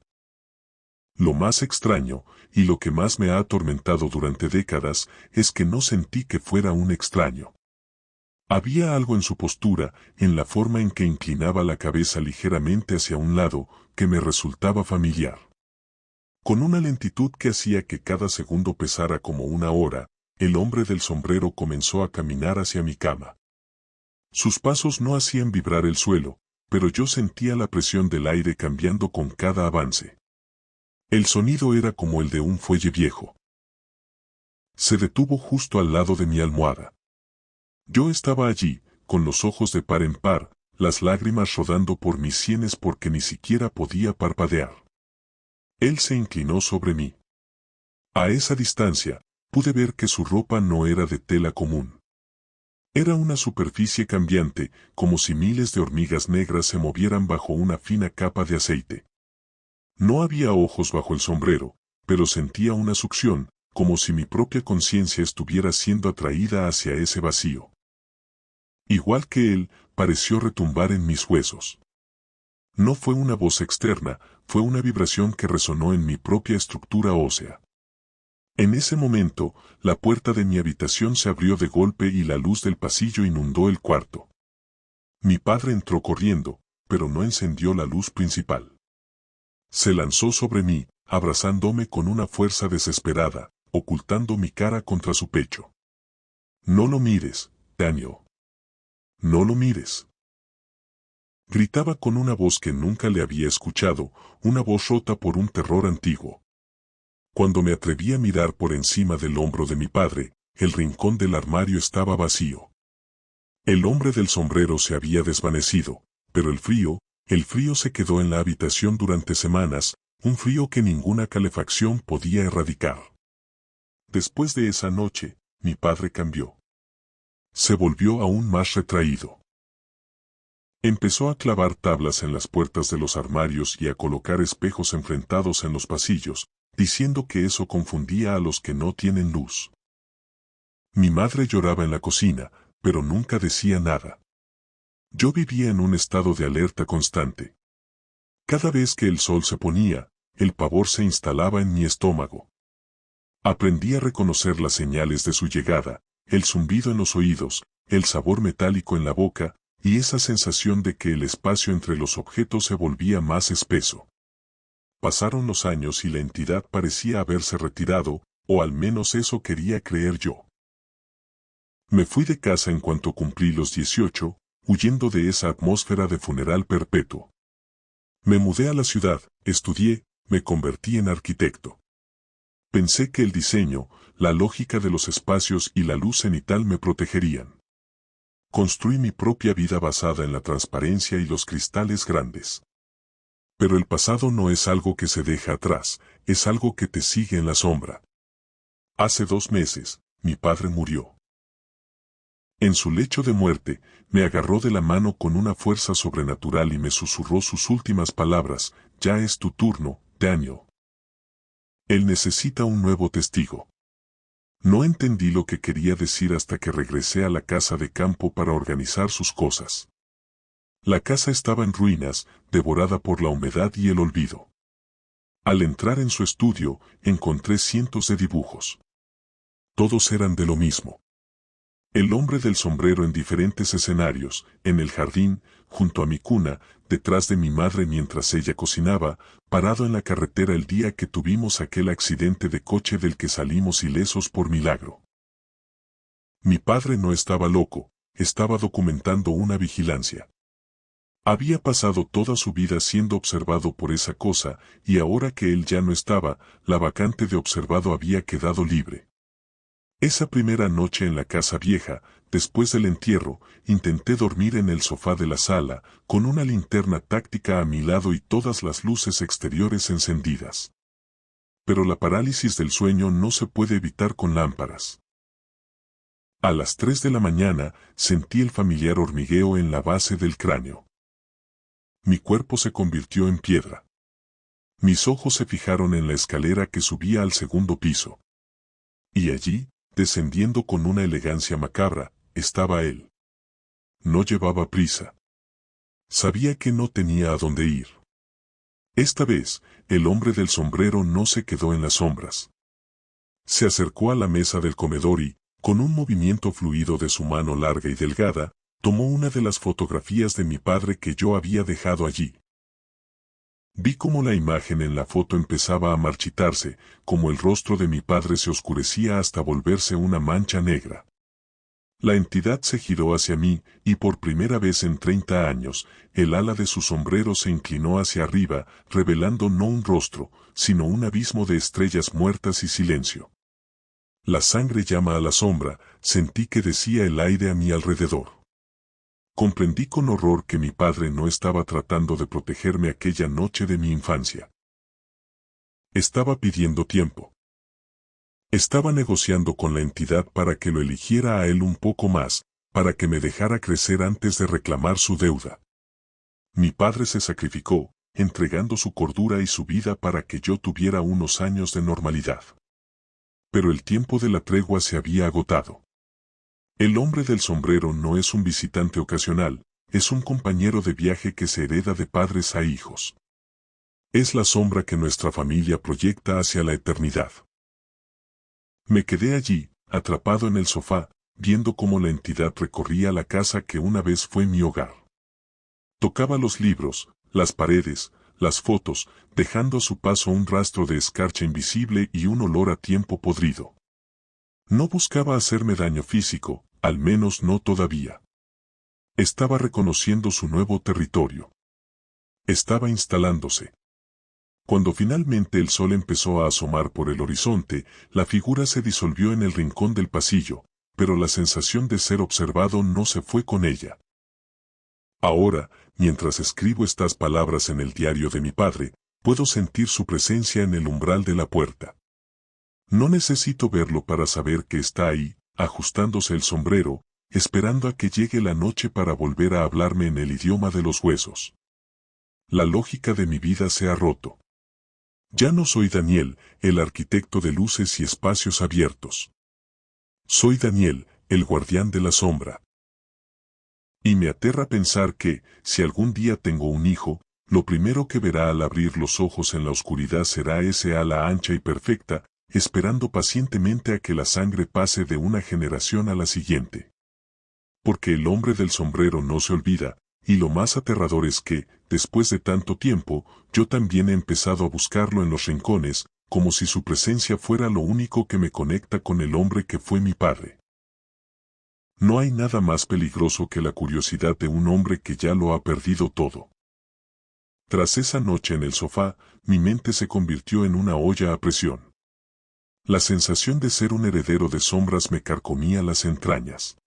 Lo más extraño, y lo que más me ha atormentado durante décadas, es que no sentí que fuera un extraño. Había algo en su postura, en la forma en que inclinaba la cabeza ligeramente hacia un lado, que me resultaba familiar. Con una lentitud que hacía que cada segundo pesara como una hora, el hombre del sombrero comenzó a caminar hacia mi cama. Sus pasos no hacían vibrar el suelo, pero yo sentía la presión del aire cambiando con cada avance. El sonido era como el de un fuelle viejo. Se detuvo justo al lado de mi almohada. Yo estaba allí, con los ojos de par en par, las lágrimas rodando por mis sienes porque ni siquiera podía parpadear. Él se inclinó sobre mí. A esa distancia, pude ver que su ropa no era de tela común. Era una superficie cambiante, como si miles de hormigas negras se movieran bajo una fina capa de aceite. No había ojos bajo el sombrero, pero sentía una succión, como si mi propia conciencia estuviera siendo atraída hacia ese vacío. Igual que él, pareció retumbar en mis huesos. No fue una voz externa, fue una vibración que resonó en mi propia estructura ósea. En ese momento, la puerta de mi habitación se abrió de golpe y la luz del pasillo inundó el cuarto. Mi padre entró corriendo, pero no encendió la luz principal. Se lanzó sobre mí, abrazándome con una fuerza desesperada, ocultando mi cara contra su pecho. «No lo mires, Daniel. No lo mires». Gritaba con una voz que nunca le había escuchado, una voz rota por un terror antiguo. Cuando me atreví a mirar por encima del hombro de mi padre, el rincón del armario estaba vacío. El hombre del sombrero se había desvanecido, pero el frío se quedó en la habitación durante semanas, un frío que ninguna calefacción podía erradicar. Después de esa noche, mi padre cambió. Se volvió aún más retraído. Empezó a clavar tablas en las puertas de los armarios y a colocar espejos enfrentados en los pasillos, diciendo que eso confundía a los que no tienen luz. Mi madre lloraba en la cocina, pero nunca decía nada. Yo vivía en un estado de alerta constante. Cada vez que el sol se ponía, el pavor se instalaba en mi estómago. Aprendí a reconocer las señales de su llegada, el zumbido en los oídos, el sabor metálico en la boca, y esa sensación de que el espacio entre los objetos se volvía más espeso. Pasaron los años y la entidad parecía haberse retirado, o al menos eso quería creer yo. Me fui de casa en cuanto cumplí los 18, huyendo de esa atmósfera de funeral perpetuo. Me mudé a la ciudad, estudié, me convertí en arquitecto. Pensé que el diseño, la lógica de los espacios y la luz cenital me protegerían. Construí mi propia vida basada en la transparencia y los cristales grandes. Pero el pasado no es algo que se deja atrás, es algo que te sigue en la sombra. Hace 2 meses, mi padre murió. En su lecho de muerte, me agarró de la mano con una fuerza sobrenatural y me susurró sus últimas palabras: ya es tu turno, Daniel. Él necesita un nuevo testigo. No entendí lo que quería decir hasta que regresé a la casa de campo para organizar sus cosas. La casa estaba en ruinas, devorada por la humedad y el olvido. Al entrar en su estudio, encontré cientos de dibujos. Todos eran de lo mismo. El hombre del sombrero en diferentes escenarios, en el jardín, junto a mi cuna, detrás de mi madre mientras ella cocinaba, parado en la carretera el día que tuvimos aquel accidente de coche del que salimos ilesos por milagro. Mi padre no estaba loco, estaba documentando una vigilancia. Había pasado toda su vida siendo observado por esa cosa, y ahora que él ya no estaba, la vacante de observado había quedado libre. Esa primera noche en la casa vieja, después del entierro, intenté dormir en el sofá de la sala, con una linterna táctica a mi lado y todas las luces exteriores encendidas. Pero la parálisis del sueño no se puede evitar con lámparas. A las 3 de la mañana, sentí el familiar hormigueo en la base del cráneo. Mi cuerpo se convirtió en piedra. Mis ojos se fijaron en la escalera que subía al segundo piso. Y allí, descendiendo con una elegancia macabra, estaba él. No llevaba prisa. Sabía que no tenía a dónde ir. Esta vez, el hombre del sombrero no se quedó en las sombras. Se acercó a la mesa del comedor y, con un movimiento fluido de su mano larga y delgada, tomó una de las fotografías de mi padre que yo había dejado allí. Vi cómo la imagen en la foto empezaba a marchitarse, como el rostro de mi padre se oscurecía hasta volverse una mancha negra. La entidad se giró hacia mí, y por primera vez en 30 años, el ala de su sombrero se inclinó hacia arriba, revelando no un rostro, sino un abismo de estrellas muertas y silencio. La sangre llama a la sombra, sentí que decía el aire a mi alrededor. Comprendí con horror que mi padre no estaba tratando de protegerme aquella noche de mi infancia. Estaba pidiendo tiempo. Estaba negociando con la entidad para que lo eligiera a él un poco más, para que me dejara crecer antes de reclamar su deuda. Mi padre se sacrificó, entregando su cordura y su vida para que yo tuviera unos años de normalidad. Pero el tiempo de la tregua se había agotado. El hombre del sombrero no es un visitante ocasional, es un compañero de viaje que se hereda de padres a hijos. Es la sombra que nuestra familia proyecta hacia la eternidad. Me quedé allí, atrapado en el sofá, viendo cómo la entidad recorría la casa que una vez fue mi hogar. Tocaba los libros, las paredes, las fotos, dejando a su paso un rastro de escarcha invisible y un olor a tiempo podrido. No buscaba hacerme daño físico, al menos no todavía. Estaba reconociendo su nuevo territorio. Estaba instalándose. Cuando finalmente el sol empezó a asomar por el horizonte, la figura se disolvió en el rincón del pasillo, pero la sensación de ser observado no se fue con ella. Ahora, mientras escribo estas palabras en el diario de mi padre, puedo sentir su presencia en el umbral de la puerta. No necesito verlo para saber que está ahí, ajustándose el sombrero, esperando a que llegue la noche para volver a hablarme en el idioma de los huesos. La lógica de mi vida se ha roto. Ya no soy Daniel, el arquitecto de luces y espacios abiertos. Soy Daniel, el guardián de la sombra. Y me aterra pensar que, si algún día tengo un hijo, lo primero que verá al abrir los ojos en la oscuridad será ese ala ancha y perfecta, esperando pacientemente a que la sangre pase de una generación a la siguiente. Porque el hombre del sombrero no se olvida, y lo más aterrador es que, después de tanto tiempo, yo también he empezado a buscarlo en los rincones, como si su presencia fuera lo único que me conecta con el hombre que fue mi padre. No hay nada más peligroso que la curiosidad de un hombre que ya lo ha perdido todo. Tras esa noche en el sofá, mi mente se convirtió en una olla a presión. La sensación de ser un heredero de sombras me carcomía las entrañas.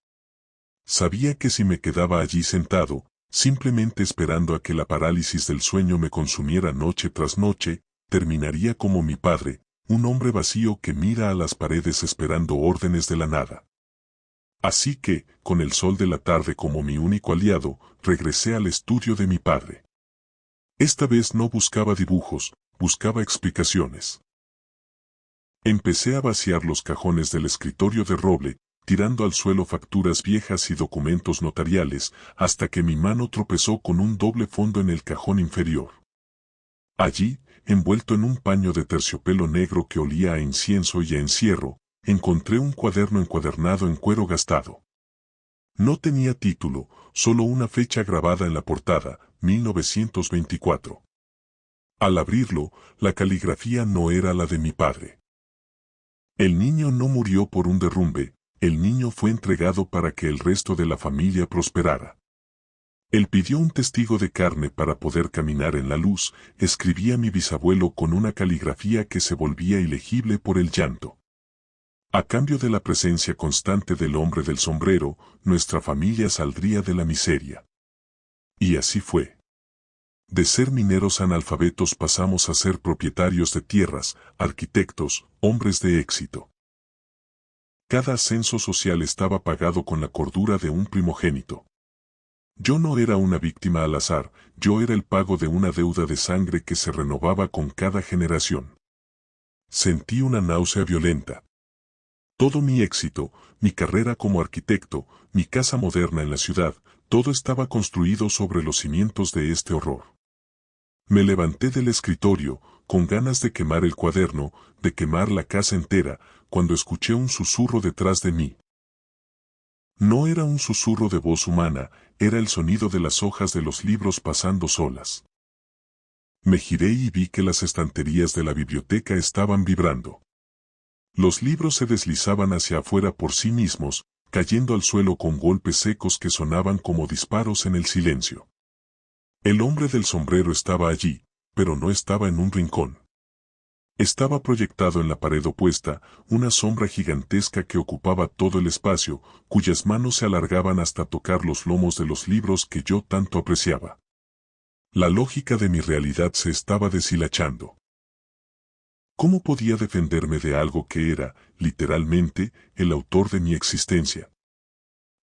Sabía que si me quedaba allí sentado, simplemente esperando a que la parálisis del sueño me consumiera noche tras noche, terminaría como mi padre, un hombre vacío que mira a las paredes esperando órdenes de la nada. Así que, con el sol de la tarde como mi único aliado, regresé al estudio de mi padre. Esta vez no buscaba dibujos, buscaba explicaciones. Empecé a vaciar los cajones del escritorio de roble, tirando al suelo facturas viejas y documentos notariales, hasta que mi mano tropezó con un doble fondo en el cajón inferior. Allí, envuelto en un paño de terciopelo negro que olía a incienso y a encierro, encontré un cuaderno encuadernado en cuero gastado. No tenía título, solo una fecha grabada en la portada, 1924. Al abrirlo, la caligrafía no era la de mi padre. El niño no murió por un derrumbe, el niño fue entregado para que el resto de la familia prosperara. Él pidió un testigo de carne para poder caminar en la luz, escribía mi bisabuelo con una caligrafía que se volvía ilegible por el llanto. A cambio de la presencia constante del hombre del sombrero, nuestra familia saldría de la miseria. Y así fue. De ser mineros analfabetos pasamos a ser propietarios de tierras, arquitectos, hombres de éxito. Cada ascenso social estaba pagado con la cordura de un primogénito. Yo no era una víctima al azar, yo era el pago de una deuda de sangre que se renovaba con cada generación. Sentí una náusea violenta. Todo mi éxito, mi carrera como arquitecto, mi casa moderna en la ciudad, todo estaba construido sobre los cimientos de este horror. Me levanté del escritorio, con ganas de quemar el cuaderno, de quemar la casa entera, cuando escuché un susurro detrás de mí. No era un susurro de voz humana, era el sonido de las hojas de los libros pasando solas. Me giré y vi que las estanterías de la biblioteca estaban vibrando. Los libros se deslizaban hacia afuera por sí mismos, cayendo al suelo con golpes secos que sonaban como disparos en el silencio. El hombre del sombrero estaba allí, pero no estaba en un rincón. Estaba proyectado en la pared opuesta, una sombra gigantesca que ocupaba todo el espacio, cuyas manos se alargaban hasta tocar los lomos de los libros que yo tanto apreciaba. La lógica de mi realidad se estaba deshilachando. ¿Cómo podía defenderme de algo que era, literalmente, el autor de mi existencia?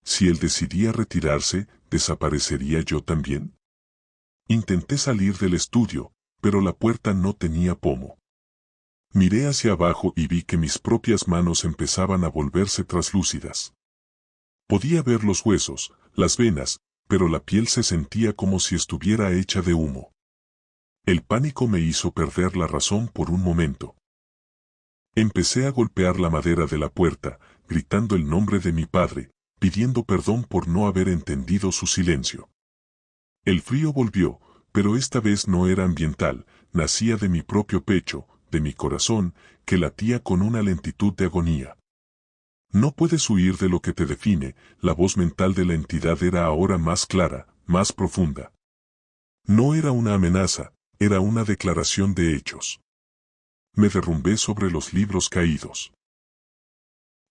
Si él decidía retirarse, ¿desaparecería yo también? Intenté salir del estudio, pero la puerta no tenía pomo. Miré hacia abajo y vi que mis propias manos empezaban a volverse traslúcidas. Podía ver los huesos, las venas, pero la piel se sentía como si estuviera hecha de humo. El pánico me hizo perder la razón por un momento. Empecé a golpear la madera de la puerta, gritando el nombre de mi padre, pidiendo perdón por no haber entendido su silencio. El frío volvió, pero esta vez no era ambiental, nacía de mi propio pecho, de mi corazón, que latía con una lentitud de agonía. No puedes huir de lo que te define, la voz mental de la entidad era ahora más clara, más profunda. No era una amenaza, era una declaración de hechos. Me derrumbé sobre los libros caídos.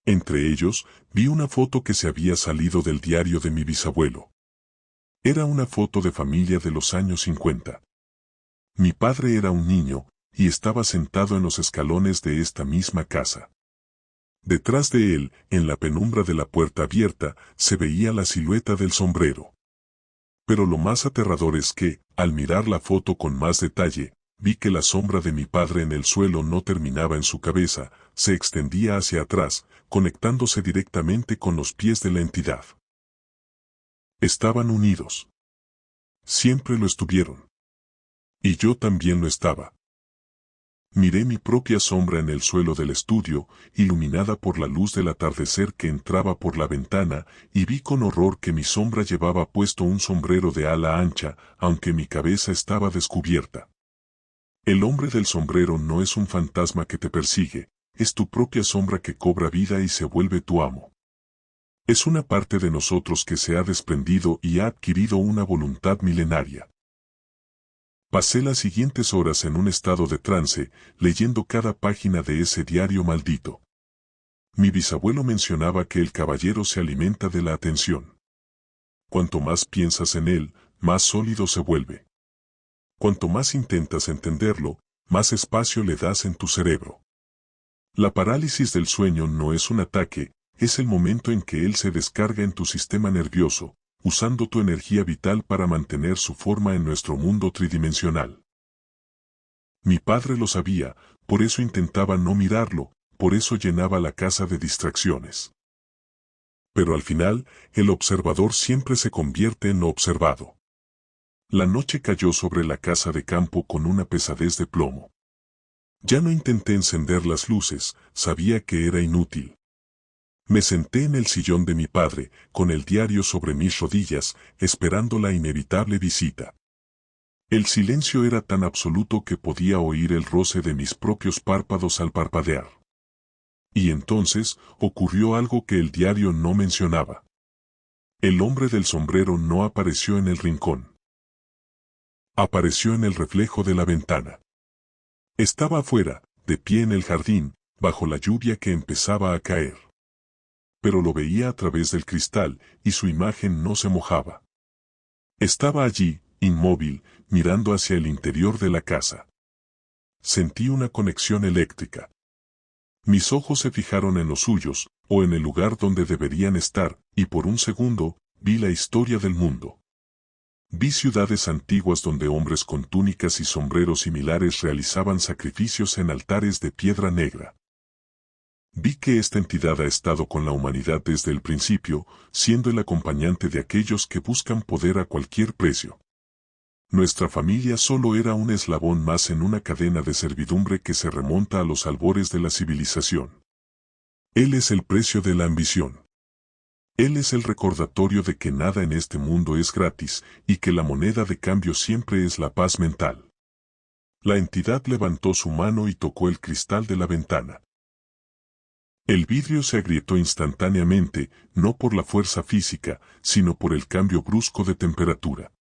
Entre ellos, vi una foto que se había salido del diario de mi bisabuelo. Era una foto de familia de los años 50. Mi padre era un niño, y estaba sentado en los escalones de esta misma casa. Detrás de él, en la penumbra de la puerta abierta, se veía la silueta del sombrero. Pero lo más aterrador es que, al mirar la foto con más detalle, vi que la sombra de mi padre en el suelo no terminaba en su cabeza, se extendía hacia atrás, conectándose directamente con los pies de la entidad. Estaban unidos. Siempre lo estuvieron. Y yo también lo estaba. Miré mi propia sombra en el suelo del estudio, iluminada por la luz del atardecer que entraba por la ventana, y vi con horror que mi sombra llevaba puesto un sombrero de ala ancha, aunque mi cabeza estaba descubierta. El hombre del sombrero no es un fantasma que te persigue, es tu propia sombra que cobra vida y se vuelve tu amo. Es una parte de nosotros que se ha desprendido y ha adquirido una voluntad milenaria. Pasé las siguientes horas en un estado de trance, leyendo cada página de ese diario maldito. Mi bisabuelo mencionaba que el caballero se alimenta de la atención. Cuanto más piensas en él, más sólido se vuelve. Cuanto más intentas entenderlo, más espacio le das en tu cerebro. La parálisis del sueño no es un ataque, es el momento en que él se descarga en tu sistema nervioso, usando tu energía vital para mantener su forma en nuestro mundo tridimensional. Mi padre lo sabía, por eso intentaba no mirarlo, por eso llenaba la casa de distracciones. Pero al final, el observador siempre se convierte en lo observado. La noche cayó sobre la casa de campo con una pesadez de plomo. Ya no intenté encender las luces, sabía que era inútil. Me senté en el sillón de mi padre, con el diario sobre mis rodillas, esperando la inevitable visita. El silencio era tan absoluto que podía oír el roce de mis propios párpados al parpadear. Y entonces ocurrió algo que el diario no mencionaba. El hombre del sombrero no apareció en el rincón. Apareció en el reflejo de la ventana. Estaba afuera, de pie en el jardín, bajo la lluvia que empezaba a caer. Pero lo veía a través del cristal, y su imagen no se mojaba. Estaba allí, inmóvil, mirando hacia el interior de la casa. Sentí una conexión eléctrica. Mis ojos se fijaron en los suyos, o en el lugar donde deberían estar, y por un segundo, vi la historia del mundo. Vi ciudades antiguas donde hombres con túnicas y sombreros similares realizaban sacrificios en altares de piedra negra. Vi que esta entidad ha estado con la humanidad desde el principio, siendo el acompañante de aquellos que buscan poder a cualquier precio. Nuestra familia solo era un eslabón más en una cadena de servidumbre que se remonta a los albores de la civilización. Él es el precio de la ambición. Él es el recordatorio de que nada en este mundo es gratis, y que la moneda de cambio siempre es la paz mental. La entidad levantó su mano y tocó el cristal de la ventana. El vidrio se agrietó instantáneamente, no por la fuerza física, sino por el cambio brusco de temperatura.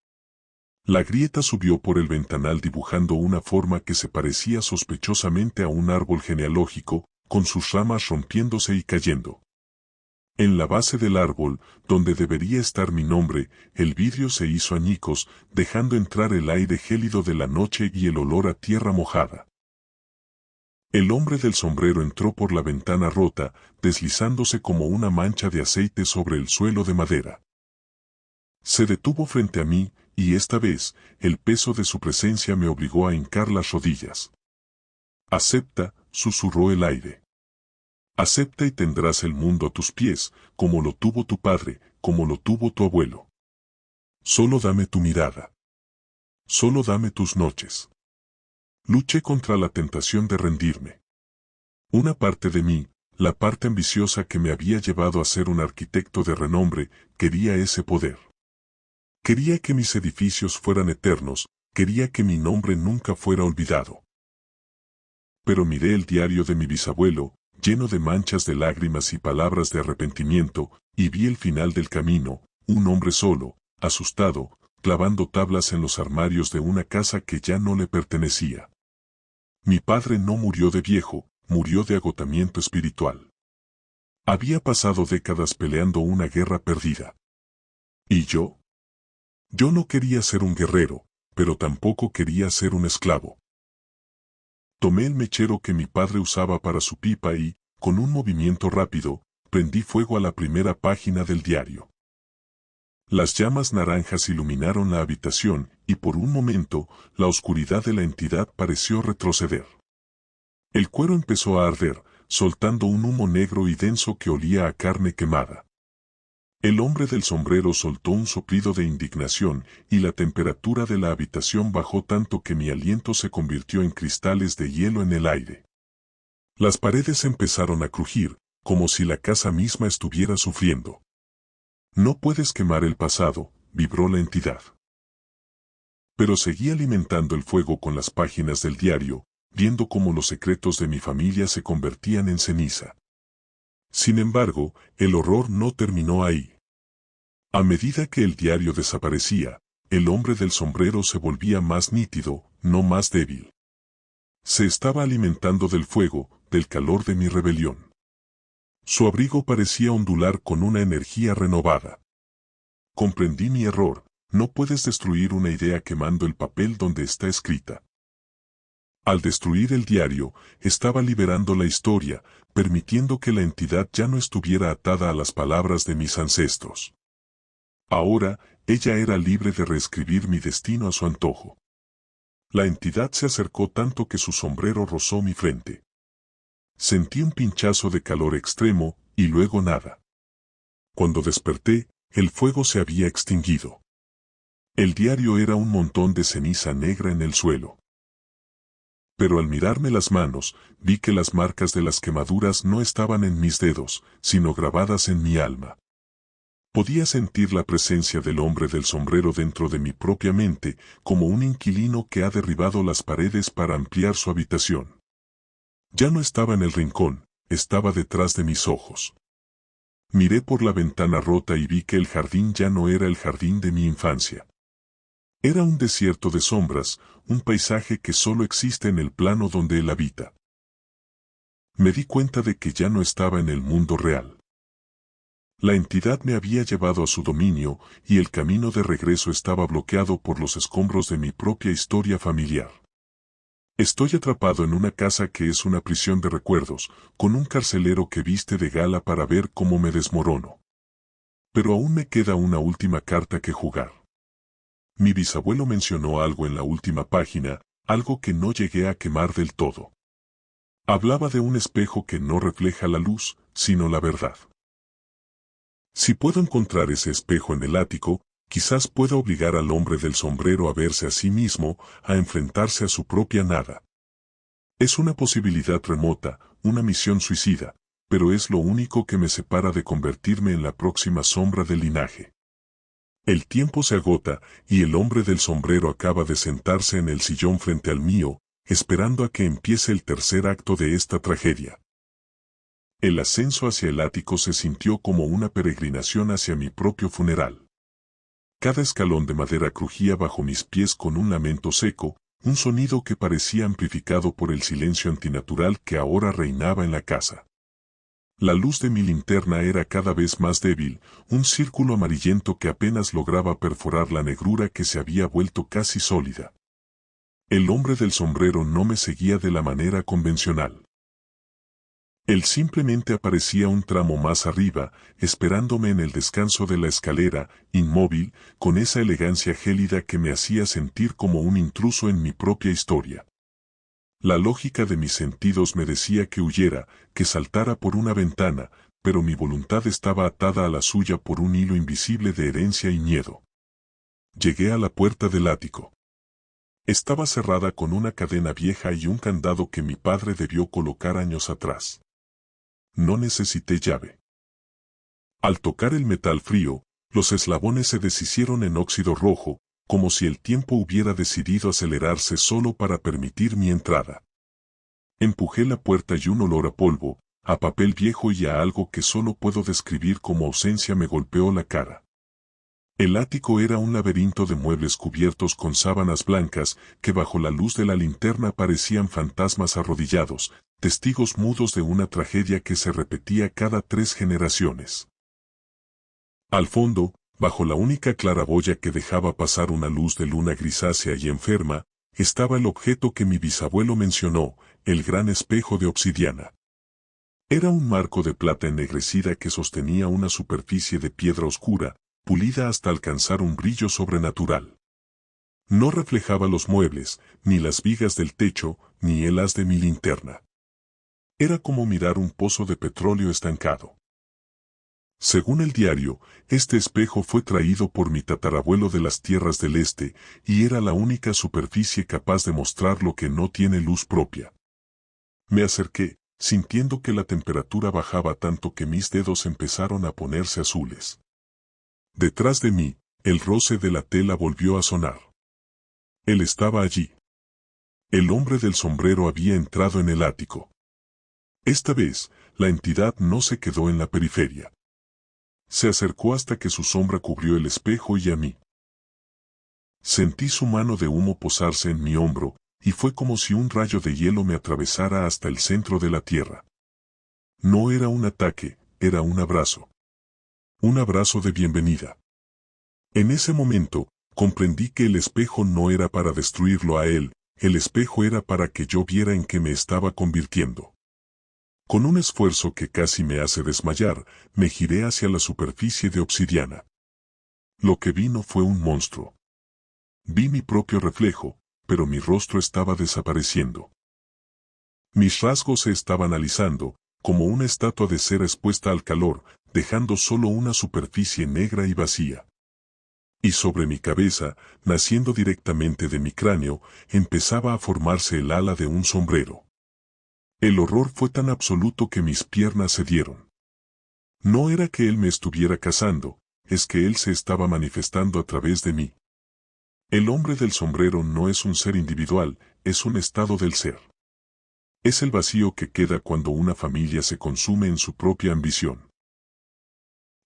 La grieta subió por el ventanal dibujando una forma que se parecía sospechosamente a un árbol genealógico, con sus ramas rompiéndose y cayendo. En la base del árbol, donde debería estar mi nombre, el vidrio se hizo añicos, dejando entrar el aire gélido de la noche y el olor a tierra mojada. El hombre del sombrero entró por la ventana rota, deslizándose como una mancha de aceite sobre el suelo de madera. Se detuvo frente a mí, y esta vez, el peso de su presencia me obligó a hincar las rodillas. «Acepta», susurró el aire. «Acepta y tendrás el mundo a tus pies, como lo tuvo tu padre, como lo tuvo tu abuelo. Solo dame tu mirada. Solo dame tus noches». Luché contra la tentación de rendirme. Una parte de mí, la parte ambiciosa que me había llevado a ser un arquitecto de renombre, quería ese poder. Quería que mis edificios fueran eternos, quería que mi nombre nunca fuera olvidado. Pero miré el diario de mi bisabuelo, lleno de manchas de lágrimas y palabras de arrepentimiento, y vi el final del camino, un hombre solo, asustado, clavando tablas en los armarios de una casa que ya no le pertenecía. Mi padre no murió de viejo, murió de agotamiento espiritual. Había pasado décadas peleando una guerra perdida. ¿Y yo? Yo no quería ser un guerrero, pero tampoco quería ser un esclavo. Tomé el mechero que mi padre usaba para su pipa y, con un movimiento rápido, prendí fuego a la primera página del diario. Las llamas naranjas iluminaron la habitación, y por un momento, la oscuridad de la entidad pareció retroceder. El cuero empezó a arder, soltando un humo negro y denso que olía a carne quemada. El hombre del sombrero soltó un soplido de indignación, y la temperatura de la habitación bajó tanto que mi aliento se convirtió en cristales de hielo en el aire. Las paredes empezaron a crujir, como si la casa misma estuviera sufriendo. «No puedes quemar el pasado», vibró la entidad. Pero seguí alimentando el fuego con las páginas del diario, viendo cómo los secretos de mi familia se convertían en ceniza. Sin embargo, el horror no terminó ahí. A medida que el diario desaparecía, el hombre del sombrero se volvía más nítido, no más débil. Se estaba alimentando del fuego, del calor de mi rebelión. Su abrigo parecía ondular con una energía renovada. Comprendí mi error, no puedes destruir una idea quemando el papel donde está escrita. Al destruir el diario, estaba liberando la historia, permitiendo que la entidad ya no estuviera atada a las palabras de mis ancestros. Ahora, ella era libre de reescribir mi destino a su antojo. La entidad se acercó tanto que su sombrero rozó mi frente. Sentí un pinchazo de calor extremo, y luego nada. Cuando desperté, el fuego se había extinguido. El diario era un montón de ceniza negra en el suelo. Pero al mirarme las manos, vi que las marcas de las quemaduras no estaban en mis dedos, sino grabadas en mi alma. Podía sentir la presencia del hombre del sombrero dentro de mi propia mente, como un inquilino que ha derribado las paredes para ampliar su habitación. Ya no estaba en el rincón, estaba detrás de mis ojos. Miré por la ventana rota y vi que el jardín ya no era el jardín de mi infancia. Era un desierto de sombras, un paisaje que solo existe en el plano donde él habita. Me di cuenta de que ya no estaba en el mundo real. La entidad me había llevado a su dominio, y el camino de regreso estaba bloqueado por los escombros de mi propia historia familiar. Estoy atrapado en una casa que es una prisión de recuerdos, con un carcelero que viste de gala para ver cómo me desmorono. Pero aún me queda una última carta que jugar. Mi bisabuelo mencionó algo en la última página, algo que no llegué a quemar del todo. Hablaba de un espejo que no refleja la luz, sino la verdad. Si puedo encontrar ese espejo en el ático, quizás pueda obligar al hombre del sombrero a verse a sí mismo, a enfrentarse a su propia nada. Es una posibilidad remota, una misión suicida, pero es lo único que me separa de convertirme en la próxima sombra del linaje. El tiempo se agota, y el hombre del sombrero acaba de sentarse en el sillón frente al mío, esperando a que empiece el tercer acto de esta tragedia. El ascenso hacia el ático se sintió como una peregrinación hacia mi propio funeral. Cada escalón de madera crujía bajo mis pies con un lamento seco, un sonido que parecía amplificado por el silencio antinatural que ahora reinaba en la casa. La luz de mi linterna era cada vez más débil, un círculo amarillento que apenas lograba perforar la negrura que se había vuelto casi sólida. El hombre del sombrero no me seguía de la manera convencional. Él simplemente aparecía un tramo más arriba, esperándome en el descanso de la escalera, inmóvil, con esa elegancia gélida que me hacía sentir como un intruso en mi propia historia. La lógica de mis sentidos me decía que huyera, que saltara por una ventana, pero mi voluntad estaba atada a la suya por un hilo invisible de herencia y miedo. Llegué a la puerta del ático. Estaba cerrada con una cadena vieja y un candado que mi padre debió colocar años atrás. No necesité llave. Al tocar el metal frío, los eslabones se deshicieron en óxido rojo, como si el tiempo hubiera decidido acelerarse solo para permitir mi entrada. Empujé la puerta y un olor a polvo, a papel viejo y a algo que solo puedo describir como ausencia me golpeó la cara. El ático era un laberinto de muebles cubiertos con sábanas blancas que bajo la luz de la linterna parecían fantasmas arrodillados, testigos mudos de una tragedia que se repetía cada 3 generaciones. Al fondo, bajo la única claraboya que dejaba pasar una luz de luna grisácea y enferma, estaba el objeto que mi bisabuelo mencionó, el gran espejo de obsidiana. Era un marco de plata ennegrecida que sostenía una superficie de piedra oscura, pulida hasta alcanzar un brillo sobrenatural. No reflejaba los muebles, ni las vigas del techo, ni el haz de mi linterna. Era como mirar un pozo de petróleo estancado. Según el diario, este espejo fue traído por mi tatarabuelo de las tierras del este, y era la única superficie capaz de mostrar lo que no tiene luz propia. Me acerqué, sintiendo que la temperatura bajaba tanto que mis dedos empezaron a ponerse azules. Detrás de mí, el roce de la tela volvió a sonar. Él estaba allí. El hombre del sombrero había entrado en el ático. Esta vez, la entidad no se quedó en la periferia. Se acercó hasta que su sombra cubrió el espejo y a mí. Sentí su mano de humo posarse en mi hombro, y fue como si un rayo de hielo me atravesara hasta el centro de la tierra. No era un ataque, era un abrazo. Un abrazo de bienvenida. En ese momento, comprendí que el espejo no era para destruirlo a él, el espejo era para que yo viera en qué me estaba convirtiendo. Con un esfuerzo que casi me hace desmayar, me giré hacia la superficie de obsidiana. Lo que vi no fue un monstruo. Vi mi propio reflejo, pero mi rostro estaba desapareciendo. Mis rasgos se estaban alisando, como una estatua de cera expuesta al calor, dejando solo una superficie negra y vacía. Y sobre mi cabeza, naciendo directamente de mi cráneo, empezaba a formarse el ala de un sombrero. El horror fue tan absoluto que mis piernas cedieron. No era que él me estuviera cazando, es que él se estaba manifestando a través de mí. El hombre del sombrero no es un ser individual, es un estado del ser. Es el vacío que queda cuando una familia se consume en su propia ambición.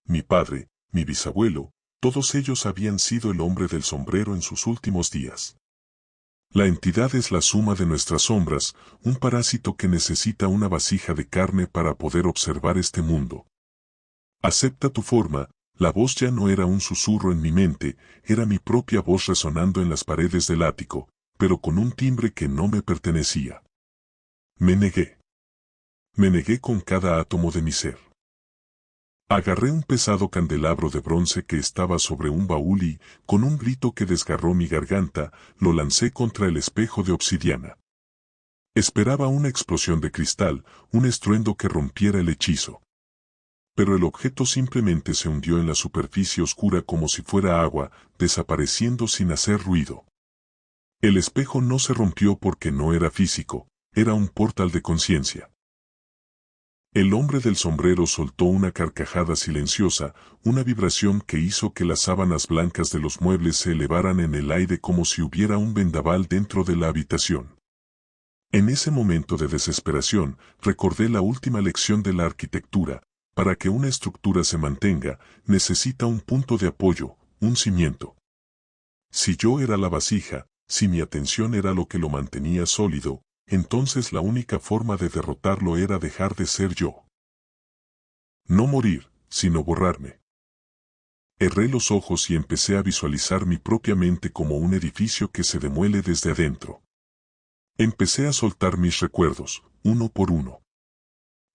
Mi padre, mi bisabuelo, todos ellos habían sido el hombre del sombrero en sus últimos días. La entidad es la suma de nuestras sombras, un parásito que necesita una vasija de carne para poder observar este mundo. Acepta tu forma. La voz ya no era un susurro en mi mente, era mi propia voz resonando en las paredes del ático, pero con un timbre que no me pertenecía. Me negué. Me negué con cada átomo de mi ser. Agarré un pesado candelabro de bronce que estaba sobre un baúl y, con un grito que desgarró mi garganta, lo lancé contra el espejo de obsidiana. Esperaba una explosión de cristal, un estruendo que rompiera el hechizo. Pero el objeto simplemente se hundió en la superficie oscura como si fuera agua, desapareciendo sin hacer ruido. El espejo no se rompió porque no era físico, era un portal de conciencia. El hombre del sombrero soltó una carcajada silenciosa, una vibración que hizo que las sábanas blancas de los muebles se elevaran en el aire como si hubiera un vendaval dentro de la habitación. En ese momento de desesperación, recordé la última lección de la arquitectura. Para que una estructura se mantenga, necesita un punto de apoyo, un cimiento. Si yo era la vasija, si mi atención era lo que lo mantenía sólido, entonces la única forma de derrotarlo era dejar de ser yo. No morir, sino borrarme. Cerré los ojos y empecé a visualizar mi propia mente como un edificio que se demuele desde adentro. Empecé a soltar mis recuerdos, uno por uno.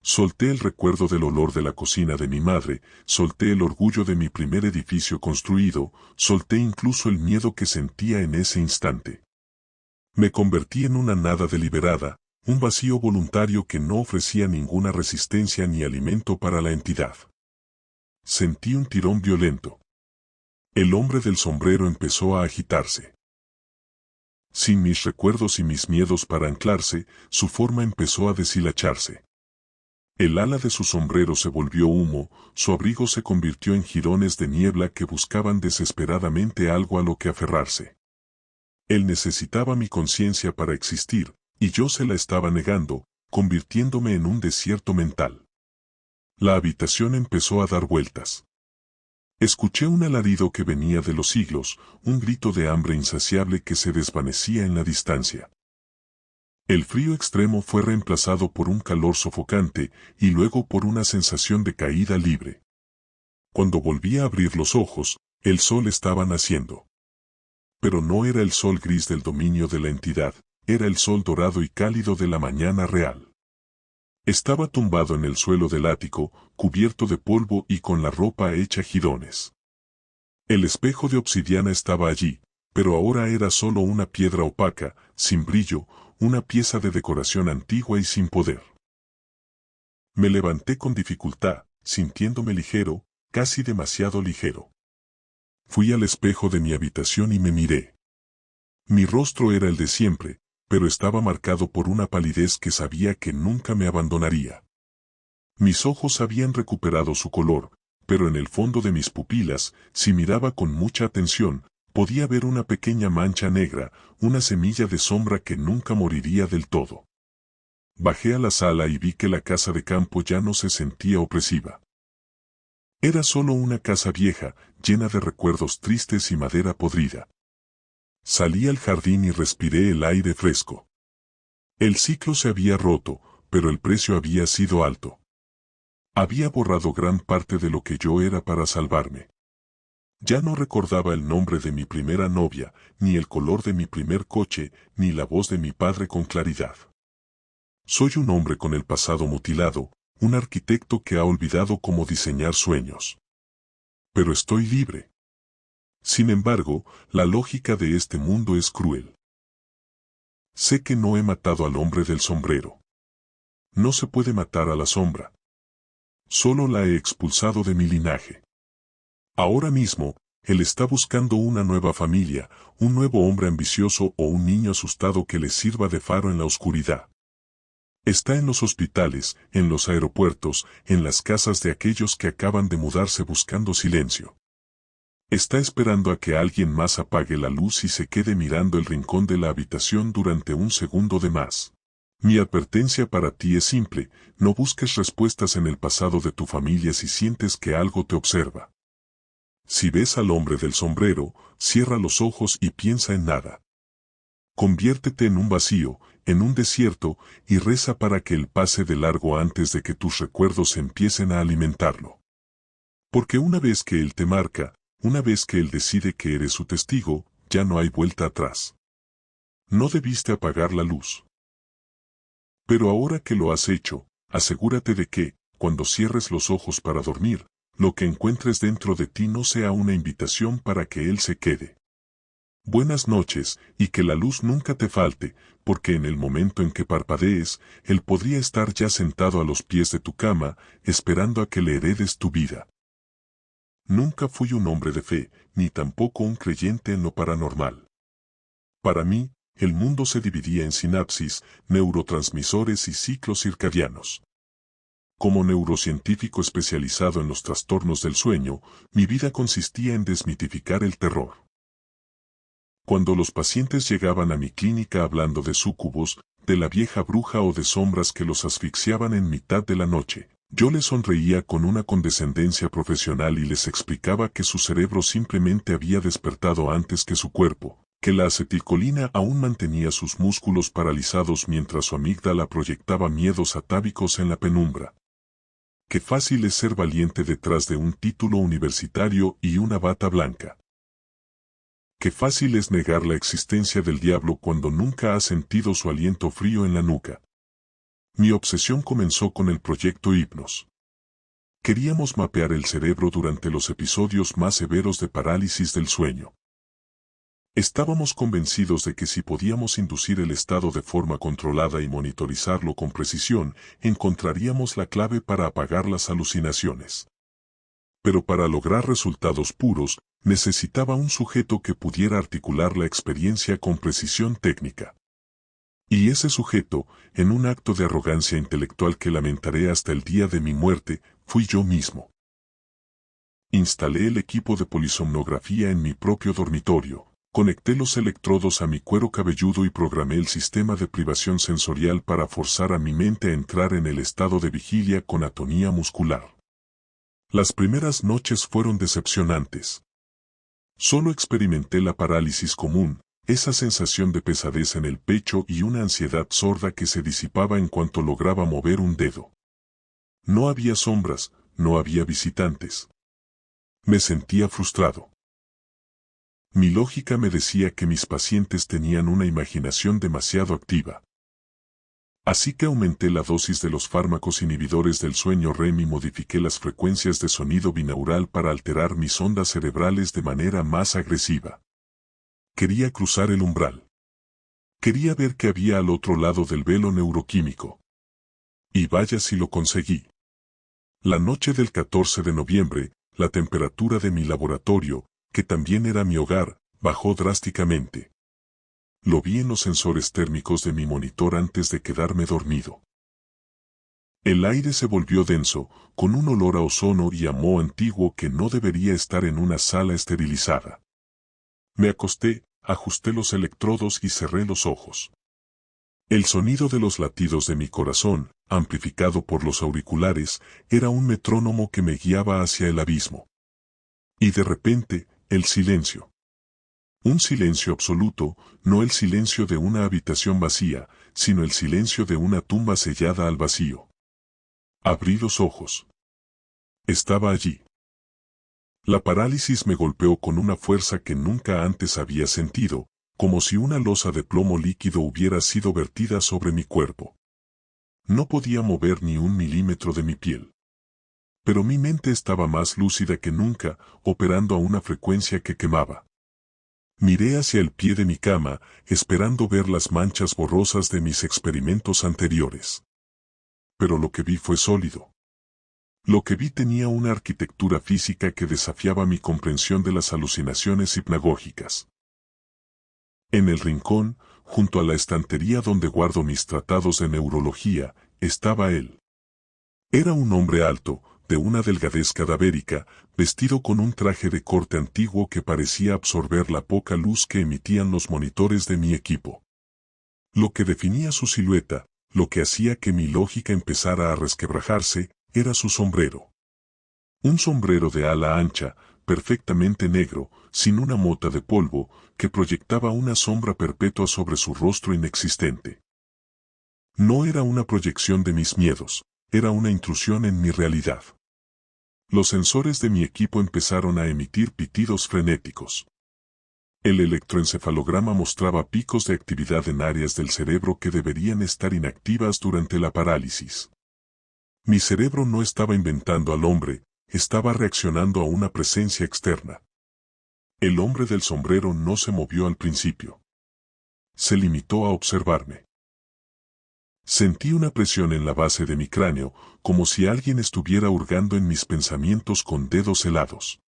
Solté el recuerdo del olor de la cocina de mi madre, solté el orgullo de mi primer edificio construido, solté incluso el miedo que sentía en ese instante. Me convertí en una nada deliberada, un vacío voluntario que no ofrecía ninguna resistencia ni alimento para la entidad. Sentí un tirón violento. El hombre del sombrero empezó a agitarse. Sin mis recuerdos y mis miedos para anclarse, su forma empezó a deshilacharse. El ala de su sombrero se volvió humo, su abrigo se convirtió en jirones de niebla que buscaban desesperadamente algo a lo que aferrarse. Él necesitaba mi conciencia para existir, y yo se la estaba negando, convirtiéndome en un desierto mental. La habitación empezó a dar vueltas. Escuché un alarido que venía de los siglos, un grito de hambre insaciable que se desvanecía en la distancia. El frío extremo fue reemplazado por un calor sofocante y luego por una sensación de caída libre. Cuando volví a abrir los ojos, el sol estaba naciendo. Pero no era el sol gris del dominio de la entidad, era el sol dorado y cálido de la mañana real. Estaba tumbado en el suelo del ático, cubierto de polvo y con la ropa hecha jirones. El espejo de obsidiana estaba allí, pero ahora era solo una piedra opaca, sin brillo, una pieza de decoración antigua y sin poder. Me levanté con dificultad, sintiéndome ligero, casi demasiado ligero. Fui al espejo de mi habitación y me miré. Mi rostro era el de siempre, pero estaba marcado por una palidez que sabía que nunca me abandonaría. Mis ojos habían recuperado su color, pero en el fondo de mis pupilas, si miraba con mucha atención, podía ver una pequeña mancha negra, una semilla de sombra que nunca moriría del todo. Bajé a la sala y vi que la casa de campo ya no se sentía opresiva. Era solo una casa vieja, llena de recuerdos tristes y madera podrida. Salí al jardín y respiré el aire fresco. El ciclo se había roto, pero el precio había sido alto. Había borrado gran parte de lo que yo era para salvarme. Ya no recordaba el nombre de mi primera novia, ni el color de mi primer coche, ni la voz de mi padre con claridad. Soy un hombre con el pasado mutilado, un arquitecto que ha olvidado cómo diseñar sueños. Pero estoy libre. Sin embargo, la lógica de este mundo es cruel. Sé que no he matado al hombre del sombrero. No se puede matar a la sombra. Solo la he expulsado de mi linaje. Ahora mismo, él está buscando una nueva familia, un nuevo hombre ambicioso o un niño asustado que le sirva de faro en la oscuridad. Está en los hospitales, en los aeropuertos, en las casas de aquellos que acaban de mudarse buscando silencio. Está esperando a que alguien más apague la luz y se quede mirando el rincón de la habitación durante un segundo de más. Mi advertencia para ti es simple: no busques respuestas en el pasado de tu familia si sientes que algo te observa. Si ves al hombre del sombrero, cierra los ojos y piensa en nada. Conviértete en un vacío, en un desierto, y reza para que él pase de largo antes de que tus recuerdos empiecen a alimentarlo. Porque una vez que él te marca, una vez que él decide que eres su testigo, ya no hay vuelta atrás. No debiste apagar la luz. Pero ahora que lo has hecho, asegúrate de que, cuando cierres los ojos para dormir, lo que encuentres dentro de ti no sea una invitación para que él se quede. Buenas noches, y que la luz nunca te falte, porque en el momento en que parpadees, él podría estar ya sentado a los pies de tu cama, esperando a que le heredes tu vida. Nunca fui un hombre de fe, ni tampoco un creyente en lo paranormal. Para mí, el mundo se dividía en sinapsis, neurotransmisores y ciclos circadianos. Como neurocientífico especializado en los trastornos del sueño, mi vida consistía en desmitificar el terror. Cuando los pacientes llegaban a mi clínica hablando de súcubos, de la vieja bruja o de sombras que los asfixiaban en mitad de la noche, yo les sonreía con una condescendencia profesional y les explicaba que su cerebro simplemente había despertado antes que su cuerpo, que la acetilcolina aún mantenía sus músculos paralizados mientras su amígdala proyectaba miedos atávicos en la penumbra. Qué fácil es ser valiente detrás de un título universitario y una bata blanca. Qué fácil es negar la existencia del diablo cuando nunca has sentido su aliento frío en la nuca. Mi obsesión comenzó con el proyecto Hipnos. Queríamos mapear el cerebro durante los episodios más severos de parálisis del sueño. Estábamos convencidos de que si podíamos inducir el estado de forma controlada y monitorizarlo con precisión, encontraríamos la clave para apagar las alucinaciones. Pero para lograr resultados puros, necesitaba un sujeto que pudiera articular la experiencia con precisión técnica. Y ese sujeto, en un acto de arrogancia intelectual que lamentaré hasta el día de mi muerte, fui yo mismo. Instalé el equipo de polisomnografía en mi propio dormitorio, conecté los electrodos a mi cuero cabelludo y programé el sistema de privación sensorial para forzar a mi mente a entrar en el estado de vigilia con atonía muscular. Las primeras noches fueron decepcionantes. Solo experimenté la parálisis común, esa sensación de pesadez en el pecho y una ansiedad sorda que se disipaba en cuanto lograba mover un dedo. No había sombras, no había visitantes. Me sentía frustrado. Mi lógica me decía que mis pacientes tenían una imaginación demasiado activa. Así que aumenté la dosis de los fármacos inhibidores del sueño REM y modifiqué las frecuencias de sonido binaural para alterar mis ondas cerebrales de manera más agresiva. Quería cruzar el umbral. Quería ver qué había al otro lado del velo neuroquímico. Y vaya si lo conseguí. La noche del 14 de noviembre, la temperatura de mi laboratorio, que también era mi hogar, bajó drásticamente. Lo vi en los sensores térmicos de mi monitor antes de quedarme dormido. El aire se volvió denso, con un olor a ozono y a moho antiguo que no debería estar en una sala esterilizada. Me acosté, ajusté los electrodos y cerré los ojos. El sonido de los latidos de mi corazón, amplificado por los auriculares, era un metrónomo que me guiaba hacia el abismo. Y de repente, el silencio. Un silencio absoluto, no el silencio de una habitación vacía, sino el silencio de una tumba sellada al vacío. Abrí los ojos. Estaba allí. La parálisis me golpeó con una fuerza que nunca antes había sentido, como si una losa de plomo líquido hubiera sido vertida sobre mi cuerpo. No podía mover ni un milímetro de mi piel. Pero mi mente estaba más lúcida que nunca, operando a una frecuencia que quemaba. Miré hacia el pie de mi cama, esperando ver las manchas borrosas de mis experimentos anteriores. Pero lo que vi fue sólido. Lo que vi tenía una arquitectura física que desafiaba mi comprensión de las alucinaciones hipnagógicas. En el rincón, junto a la estantería donde guardo mis tratados de neurología, estaba él. Era un hombre alto, de una delgadez cadavérica, vestido con un traje de corte antiguo que parecía absorber la poca luz que emitían los monitores de mi equipo. Lo que definía su silueta, lo que hacía que mi lógica empezara a resquebrajarse, era su sombrero. Un sombrero de ala ancha, perfectamente negro, sin una mota de polvo, que proyectaba una sombra perpetua sobre su rostro inexistente. No era una proyección de mis miedos, era una intrusión en mi realidad. Los sensores de mi equipo empezaron a emitir pitidos frenéticos. El electroencefalograma mostraba picos de actividad en áreas del cerebro que deberían estar inactivas durante la parálisis. Mi cerebro no estaba inventando al hombre, estaba reaccionando a una presencia externa. El hombre del sombrero no se movió al principio. Se limitó a observarme. Sentí una presión en la base de mi cráneo, como si alguien estuviera hurgando en mis pensamientos con dedos helados.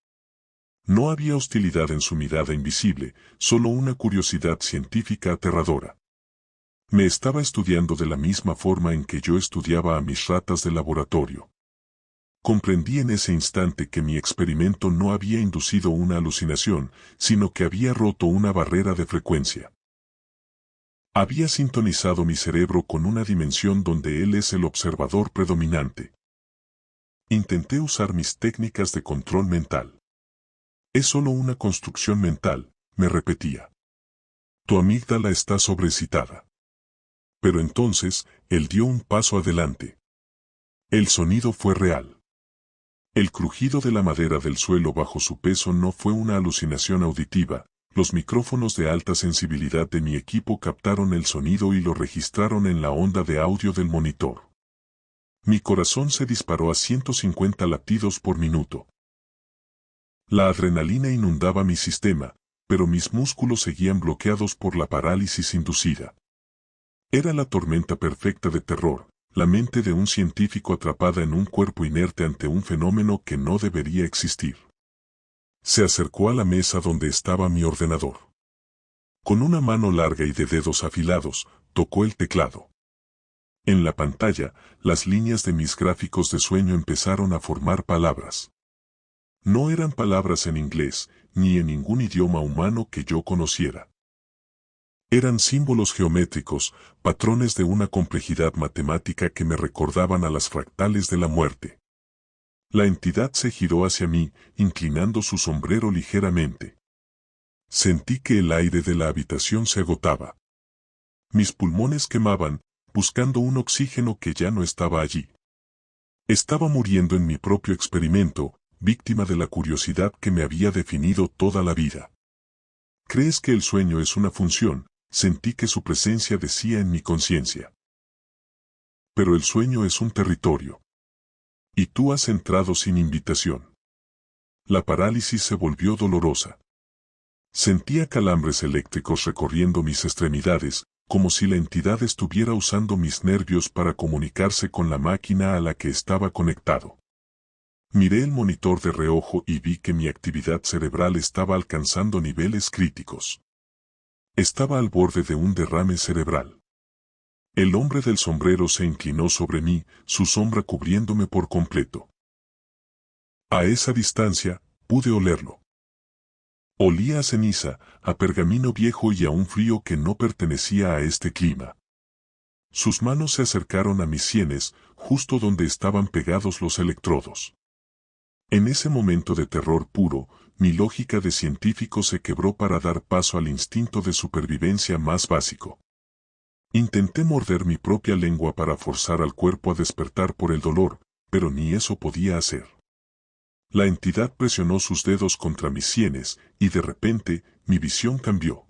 No había hostilidad en su mirada invisible, solo una curiosidad científica aterradora. Me estaba estudiando de la misma forma en que yo estudiaba a mis ratas de laboratorio. Comprendí en ese instante que mi experimento no había inducido una alucinación, sino que había roto una barrera de frecuencia. Había sintonizado mi cerebro con una dimensión donde él es el observador predominante. Intenté usar mis técnicas de control mental. Es solo una construcción mental, me repetía. Tu amígdala está sobreexcitada. Pero entonces, él dio un paso adelante. El sonido fue real. El crujido de la madera del suelo bajo su peso no fue una alucinación auditiva. Los micrófonos de alta sensibilidad de mi equipo captaron el sonido y lo registraron en la onda de audio del monitor. Mi corazón se disparó a 150 latidos por minuto. La adrenalina inundaba mi sistema, pero mis músculos seguían bloqueados por la parálisis inducida. Era la tormenta perfecta de terror, la mente de un científico atrapada en un cuerpo inerte ante un fenómeno que no debería existir. Se acercó a la mesa donde estaba mi ordenador. Con una mano larga y de dedos afilados, tocó el teclado. En la pantalla, las líneas de mis gráficos de sueño empezaron a formar palabras. No eran palabras en inglés, ni en ningún idioma humano que yo conociera. Eran símbolos geométricos, patrones de una complejidad matemática que me recordaban a las fractales de la muerte. La entidad se giró hacia mí, inclinando su sombrero ligeramente. Sentí que el aire de la habitación se agotaba. Mis pulmones quemaban, buscando un oxígeno que ya no estaba allí. Estaba muriendo en mi propio experimento, víctima de la curiosidad que me había definido toda la vida. ¿Crees que el sueño es una función? Sentí que su presencia decía en mi conciencia. Pero el sueño es un territorio. Y tú has entrado sin invitación. La parálisis se volvió dolorosa. Sentía calambres eléctricos recorriendo mis extremidades, como si la entidad estuviera usando mis nervios para comunicarse con la máquina a la que estaba conectado. Miré el monitor de reojo y vi que mi actividad cerebral estaba alcanzando niveles críticos. Estaba al borde de un derrame cerebral. El hombre del sombrero se inclinó sobre mí, su sombra cubriéndome por completo. A esa distancia, pude olerlo. Olía a ceniza, a pergamino viejo y a un frío que no pertenecía a este clima. Sus manos se acercaron a mis sienes, justo donde estaban pegados los electrodos. En ese momento de terror puro, mi lógica de científico se quebró para dar paso al instinto de supervivencia más básico. Intenté morder mi propia lengua para forzar al cuerpo a despertar por el dolor, pero ni eso podía hacer. La entidad presionó sus dedos contra mis sienes, y de repente, mi visión cambió.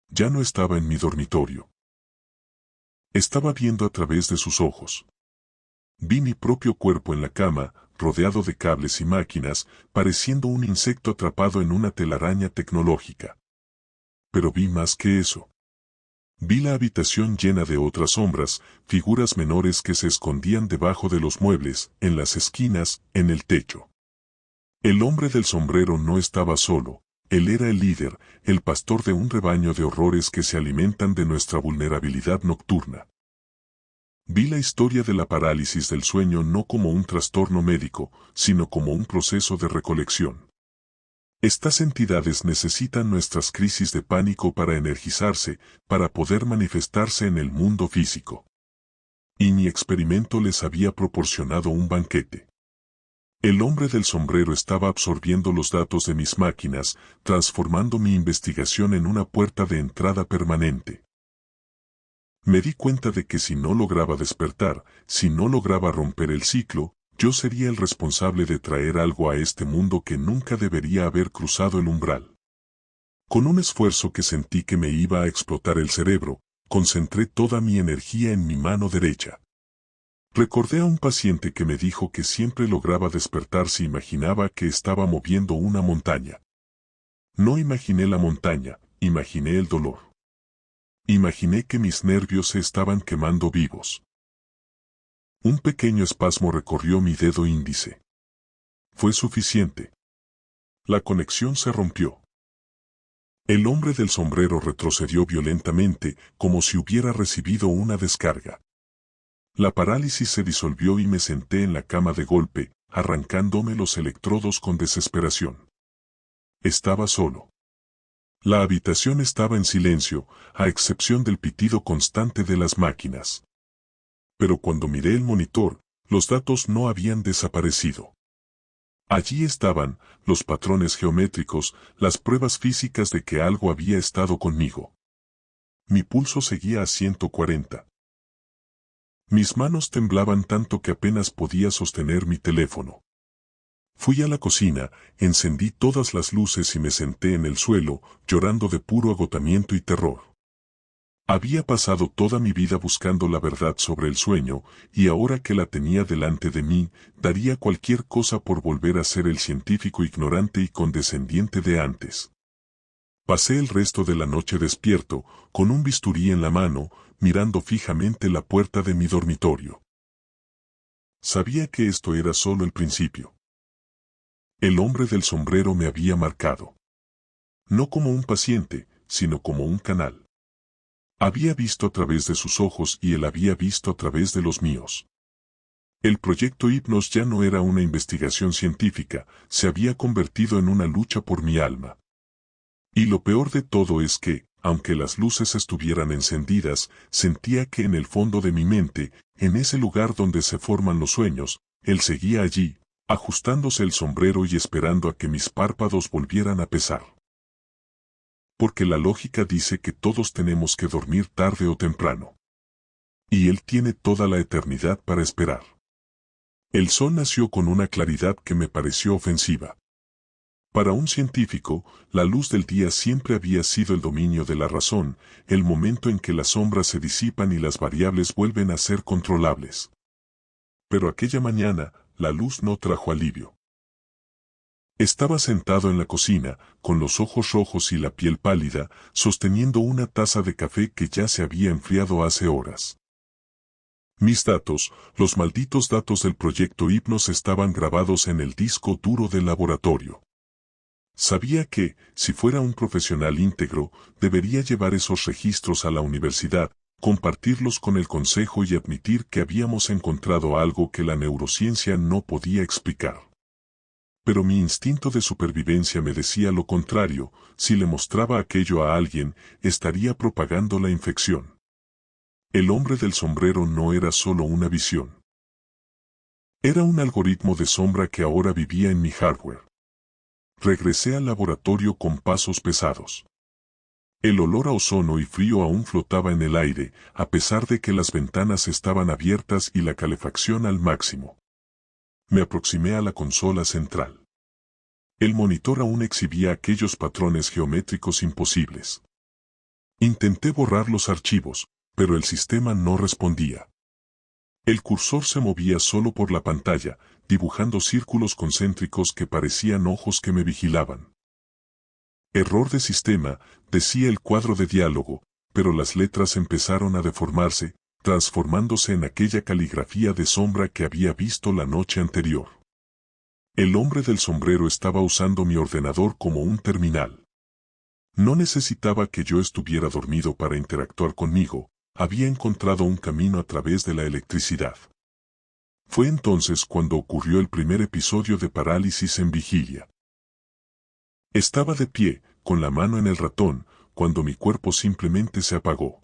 Ya no estaba en mi dormitorio. Estaba viendo a través de sus ojos. Vi mi propio cuerpo en la cama, rodeado de cables y máquinas, pareciendo un insecto atrapado en una telaraña tecnológica. Pero vi más que eso. Vi la habitación llena de otras sombras, figuras menores que se escondían debajo de los muebles, en las esquinas, en el techo. El hombre del sombrero no estaba solo, él era el líder, el pastor de un rebaño de horrores que se alimentan de nuestra vulnerabilidad nocturna. Vi la historia de la parálisis del sueño no como un trastorno médico, sino como un proceso de recolección. Estas entidades necesitan nuestras crisis de pánico para energizarse, para poder manifestarse en el mundo físico. Y mi experimento les había proporcionado un banquete. El hombre del sombrero estaba absorbiendo los datos de mis máquinas, transformando mi investigación en una puerta de entrada permanente. Me di cuenta de que si no lograba despertar, si no lograba romper el ciclo, yo sería el responsable de traer algo a este mundo que nunca debería haber cruzado el umbral. Con un esfuerzo que sentí que me iba a explotar el cerebro, concentré toda mi energía en mi mano derecha. Recordé a un paciente que me dijo que siempre lograba despertar si imaginaba que estaba moviendo una montaña. No imaginé la montaña, imaginé el dolor. Imaginé que mis nervios se estaban quemando vivos. Un pequeño espasmo recorrió mi dedo índice. Fue suficiente. La conexión se rompió. El hombre del sombrero retrocedió violentamente, como si hubiera recibido una descarga. La parálisis se disolvió y me senté en la cama de golpe, arrancándome los electrodos con desesperación. Estaba solo. La habitación estaba en silencio, a excepción del pitido constante de las máquinas. Pero cuando miré el monitor, los datos no habían desaparecido. Allí estaban, los patrones geométricos, las pruebas físicas de que algo había estado conmigo. Mi pulso seguía a 140. Mis manos temblaban tanto que apenas podía sostener mi teléfono. Fui a la cocina, encendí todas las luces y me senté en el suelo, llorando de puro agotamiento y terror. Había pasado toda mi vida buscando la verdad sobre el sueño, y ahora que la tenía delante de mí, daría cualquier cosa por volver a ser el científico ignorante y condescendiente de antes. Pasé el resto de la noche despierto, con un bisturí en la mano, mirando fijamente la puerta de mi dormitorio. Sabía que esto era solo el principio. El hombre del sombrero me había marcado. No como un paciente, sino como un canal. Había visto a través de sus ojos y él había visto a través de los míos. El proyecto Hipnos ya no era una investigación científica, se había convertido en una lucha por mi alma. Y lo peor de todo es que, aunque las luces estuvieran encendidas, sentía que en el fondo de mi mente, en ese lugar donde se forman los sueños, él seguía allí, ajustándose el sombrero y esperando a que mis párpados volvieran a pesar. Porque la lógica dice que todos tenemos que dormir tarde o temprano. Y él tiene toda la eternidad para esperar. El sol nació con una claridad que me pareció ofensiva. Para un científico, la luz del día siempre había sido el dominio de la razón, el momento en que las sombras se disipan y las variables vuelven a ser controlables. Pero aquella mañana, la luz no trajo alivio. Estaba sentado en la cocina, con los ojos rojos y la piel pálida, sosteniendo una taza de café que ya se había enfriado hace horas. Mis datos, los malditos datos del proyecto Hipnos estaban grabados en el disco duro del laboratorio. Sabía que, si fuera un profesional íntegro, debería llevar esos registros a la universidad, compartirlos con el consejo y admitir que habíamos encontrado algo que la neurociencia no podía explicar. Pero mi instinto de supervivencia me decía lo contrario, si le mostraba aquello a alguien, estaría propagando la infección. El hombre del sombrero no era solo una visión. Era un algoritmo de sombra que ahora vivía en mi hardware. Regresé al laboratorio con pasos pesados. El olor a ozono y frío aún flotaba en el aire, a pesar de que las ventanas estaban abiertas y la calefacción al máximo. Me aproximé a la consola central. El monitor aún exhibía aquellos patrones geométricos imposibles. Intenté borrar los archivos, pero el sistema no respondía. El cursor se movía solo por la pantalla, dibujando círculos concéntricos que parecían ojos que me vigilaban. Error de sistema, decía el cuadro de diálogo, pero las letras empezaron a deformarse, transformándose en aquella caligrafía de sombra que había visto la noche anterior. El hombre del sombrero estaba usando mi ordenador como un terminal. No necesitaba que yo estuviera dormido para interactuar conmigo, había encontrado un camino a través de la electricidad. Fue entonces cuando ocurrió el primer episodio de parálisis en vigilia. Estaba de pie, con la mano en el ratón, cuando mi cuerpo simplemente se apagó.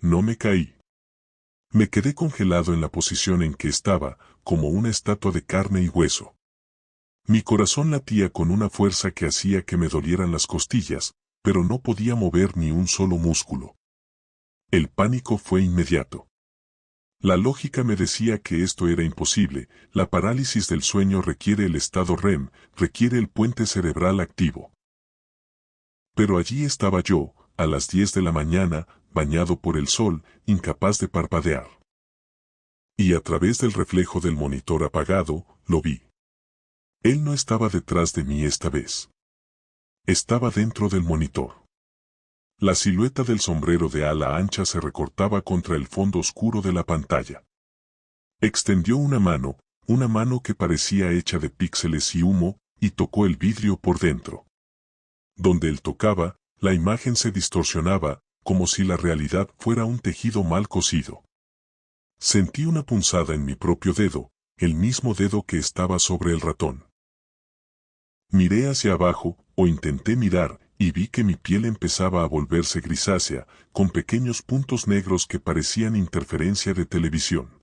No me caí. Me quedé congelado en la posición en que estaba, como una estatua de carne y hueso. Mi corazón latía con una fuerza que hacía que me dolieran las costillas, pero no podía mover ni un solo músculo. El pánico fue inmediato. La lógica me decía que esto era imposible, la parálisis del sueño requiere el estado REM, requiere el puente cerebral activo. Pero allí estaba yo, a las 10 de la mañana, bañado por el sol, incapaz de parpadear. Y a través del reflejo del monitor apagado, lo vi. Él no estaba detrás de mí esta vez. Estaba dentro del monitor. La silueta del sombrero de ala ancha se recortaba contra el fondo oscuro de la pantalla. Extendió una mano que parecía hecha de píxeles y humo, y tocó el vidrio por dentro. Donde él tocaba, la imagen se distorsionaba, como si la realidad fuera un tejido mal cosido. Sentí una punzada en mi propio dedo, el mismo dedo que estaba sobre el ratón. Miré hacia abajo, o intenté mirar, y vi que mi piel empezaba a volverse grisácea, con pequeños puntos negros que parecían interferencia de televisión.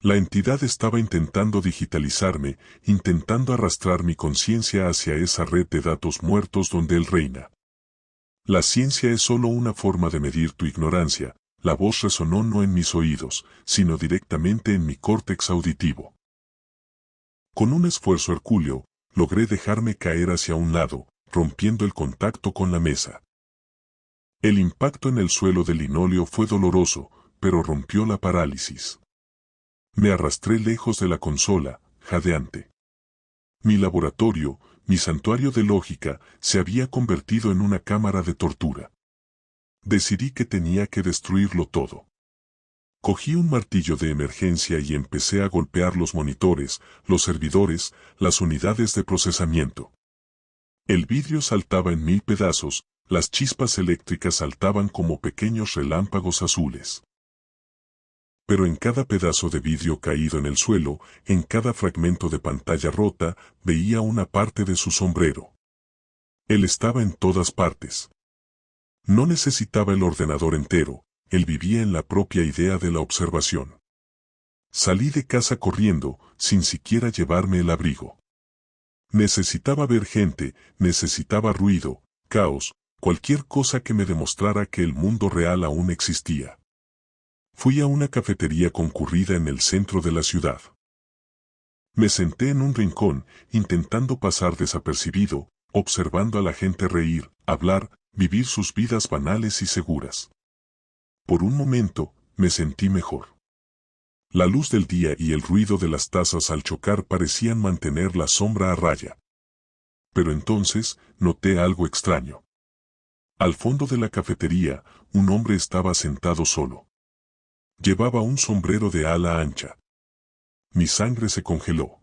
La entidad estaba intentando digitalizarme, intentando arrastrar mi conciencia hacia esa red de datos muertos donde él reina. La ciencia es solo una forma de medir tu ignorancia. La voz resonó no en mis oídos, sino directamente en mi córtex auditivo. Con un esfuerzo hercúleo, logré dejarme caer hacia un lado, rompiendo el contacto con la mesa. El impacto en el suelo de linóleo fue doloroso, pero rompió la parálisis. Me arrastré lejos de la consola, jadeante. Mi laboratorio, mi santuario de lógica, se había convertido en una cámara de tortura. Decidí que tenía que destruirlo todo. Cogí un martillo de emergencia y empecé a golpear los monitores, los servidores, las unidades de procesamiento. El vidrio saltaba en 1000 pedazos, las chispas eléctricas saltaban como pequeños relámpagos azules. Pero en cada pedazo de vidrio caído en el suelo, en cada fragmento de pantalla rota, veía una parte de su sombrero. Él estaba en todas partes. No necesitaba el ordenador entero, él vivía en la propia idea de la observación. Salí de casa corriendo, sin siquiera llevarme el abrigo. Necesitaba ver gente, necesitaba ruido, caos, cualquier cosa que me demostrara que el mundo real aún existía. Fui a una cafetería concurrida en el centro de la ciudad. Me senté en un rincón, intentando pasar desapercibido, observando a la gente reír, hablar, vivir sus vidas banales y seguras. Por un momento, me sentí mejor. La luz del día y el ruido de las tazas al chocar parecían mantener la sombra a raya. Pero entonces, noté algo extraño. Al fondo de la cafetería, un hombre estaba sentado solo. Llevaba un sombrero de ala ancha. Mi sangre se congeló.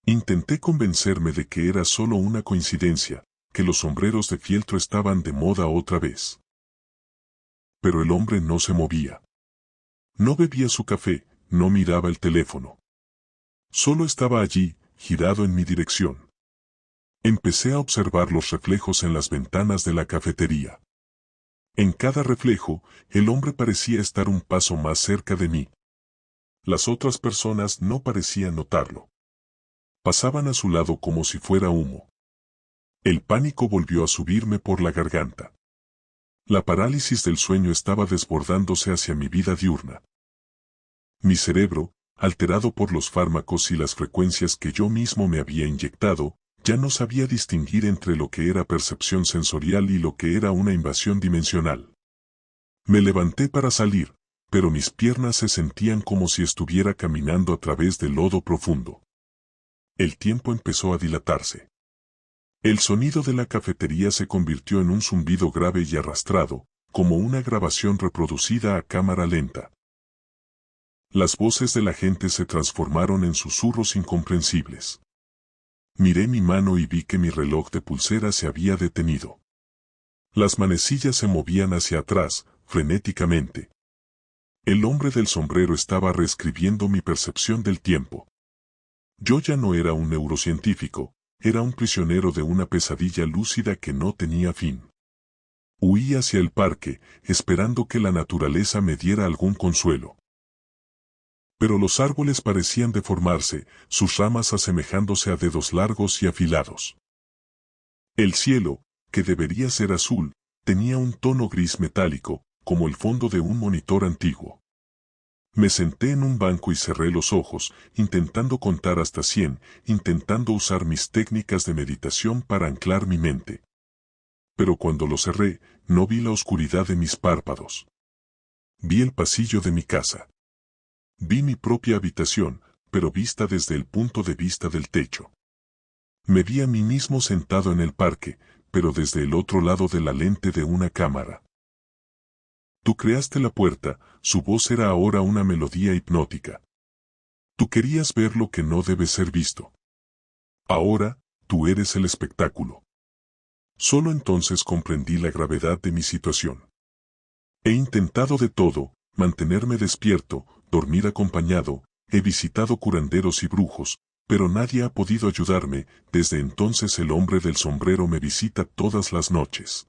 Intenté convencerme de que era solo una coincidencia, que los sombreros de fieltro estaban de moda otra vez. Pero el hombre no se movía. No bebía su café, no miraba el teléfono. Solo estaba allí, girado en mi dirección. Empecé a observar los reflejos en las ventanas de la cafetería. En cada reflejo, el hombre parecía estar un paso más cerca de mí. Las otras personas no parecían notarlo. Pasaban a su lado como si fuera humo. El pánico volvió a subirme por la garganta. La parálisis del sueño estaba desbordándose hacia mi vida diurna. Mi cerebro, alterado por los fármacos y las frecuencias que yo mismo me había inyectado, ya no sabía distinguir entre lo que era percepción sensorial y lo que era una invasión dimensional. Me levanté para salir, pero mis piernas se sentían como si estuviera caminando a través del lodo profundo. El tiempo empezó a dilatarse. El sonido de la cafetería se convirtió en un zumbido grave y arrastrado, como una grabación reproducida a cámara lenta. Las voces de la gente se transformaron en susurros incomprensibles. Miré mi mano y vi que mi reloj de pulsera se había detenido. Las manecillas se movían hacia atrás, frenéticamente. El hombre del sombrero estaba reescribiendo mi percepción del tiempo. Yo ya no era un neurocientífico, era un prisionero de una pesadilla lúcida que no tenía fin. Huí hacia el parque, esperando que la naturaleza me diera algún consuelo. Pero los árboles parecían deformarse, sus ramas asemejándose a dedos largos y afilados. El cielo, que debería ser azul, tenía un tono gris metálico, como el fondo de un monitor antiguo. Me senté en un banco y cerré los ojos, intentando contar hasta 100, intentando usar mis técnicas de meditación para anclar mi mente. Pero cuando lo cerré, no vi la oscuridad de mis párpados. Vi el pasillo de mi casa. Vi mi propia habitación, pero vista desde el punto de vista del techo. Me vi a mí mismo sentado en el parque, pero desde el otro lado de la lente de una cámara. Tú creaste la puerta, su voz era ahora una melodía hipnótica. Tú querías ver lo que no debe ser visto. Ahora, tú eres el espectáculo. Solo entonces comprendí la gravedad de mi situación. He intentado de todo, mantenerme despierto, dormir acompañado, he visitado curanderos y brujos, pero nadie ha podido ayudarme, desde entonces el hombre del sombrero me visita todas las noches.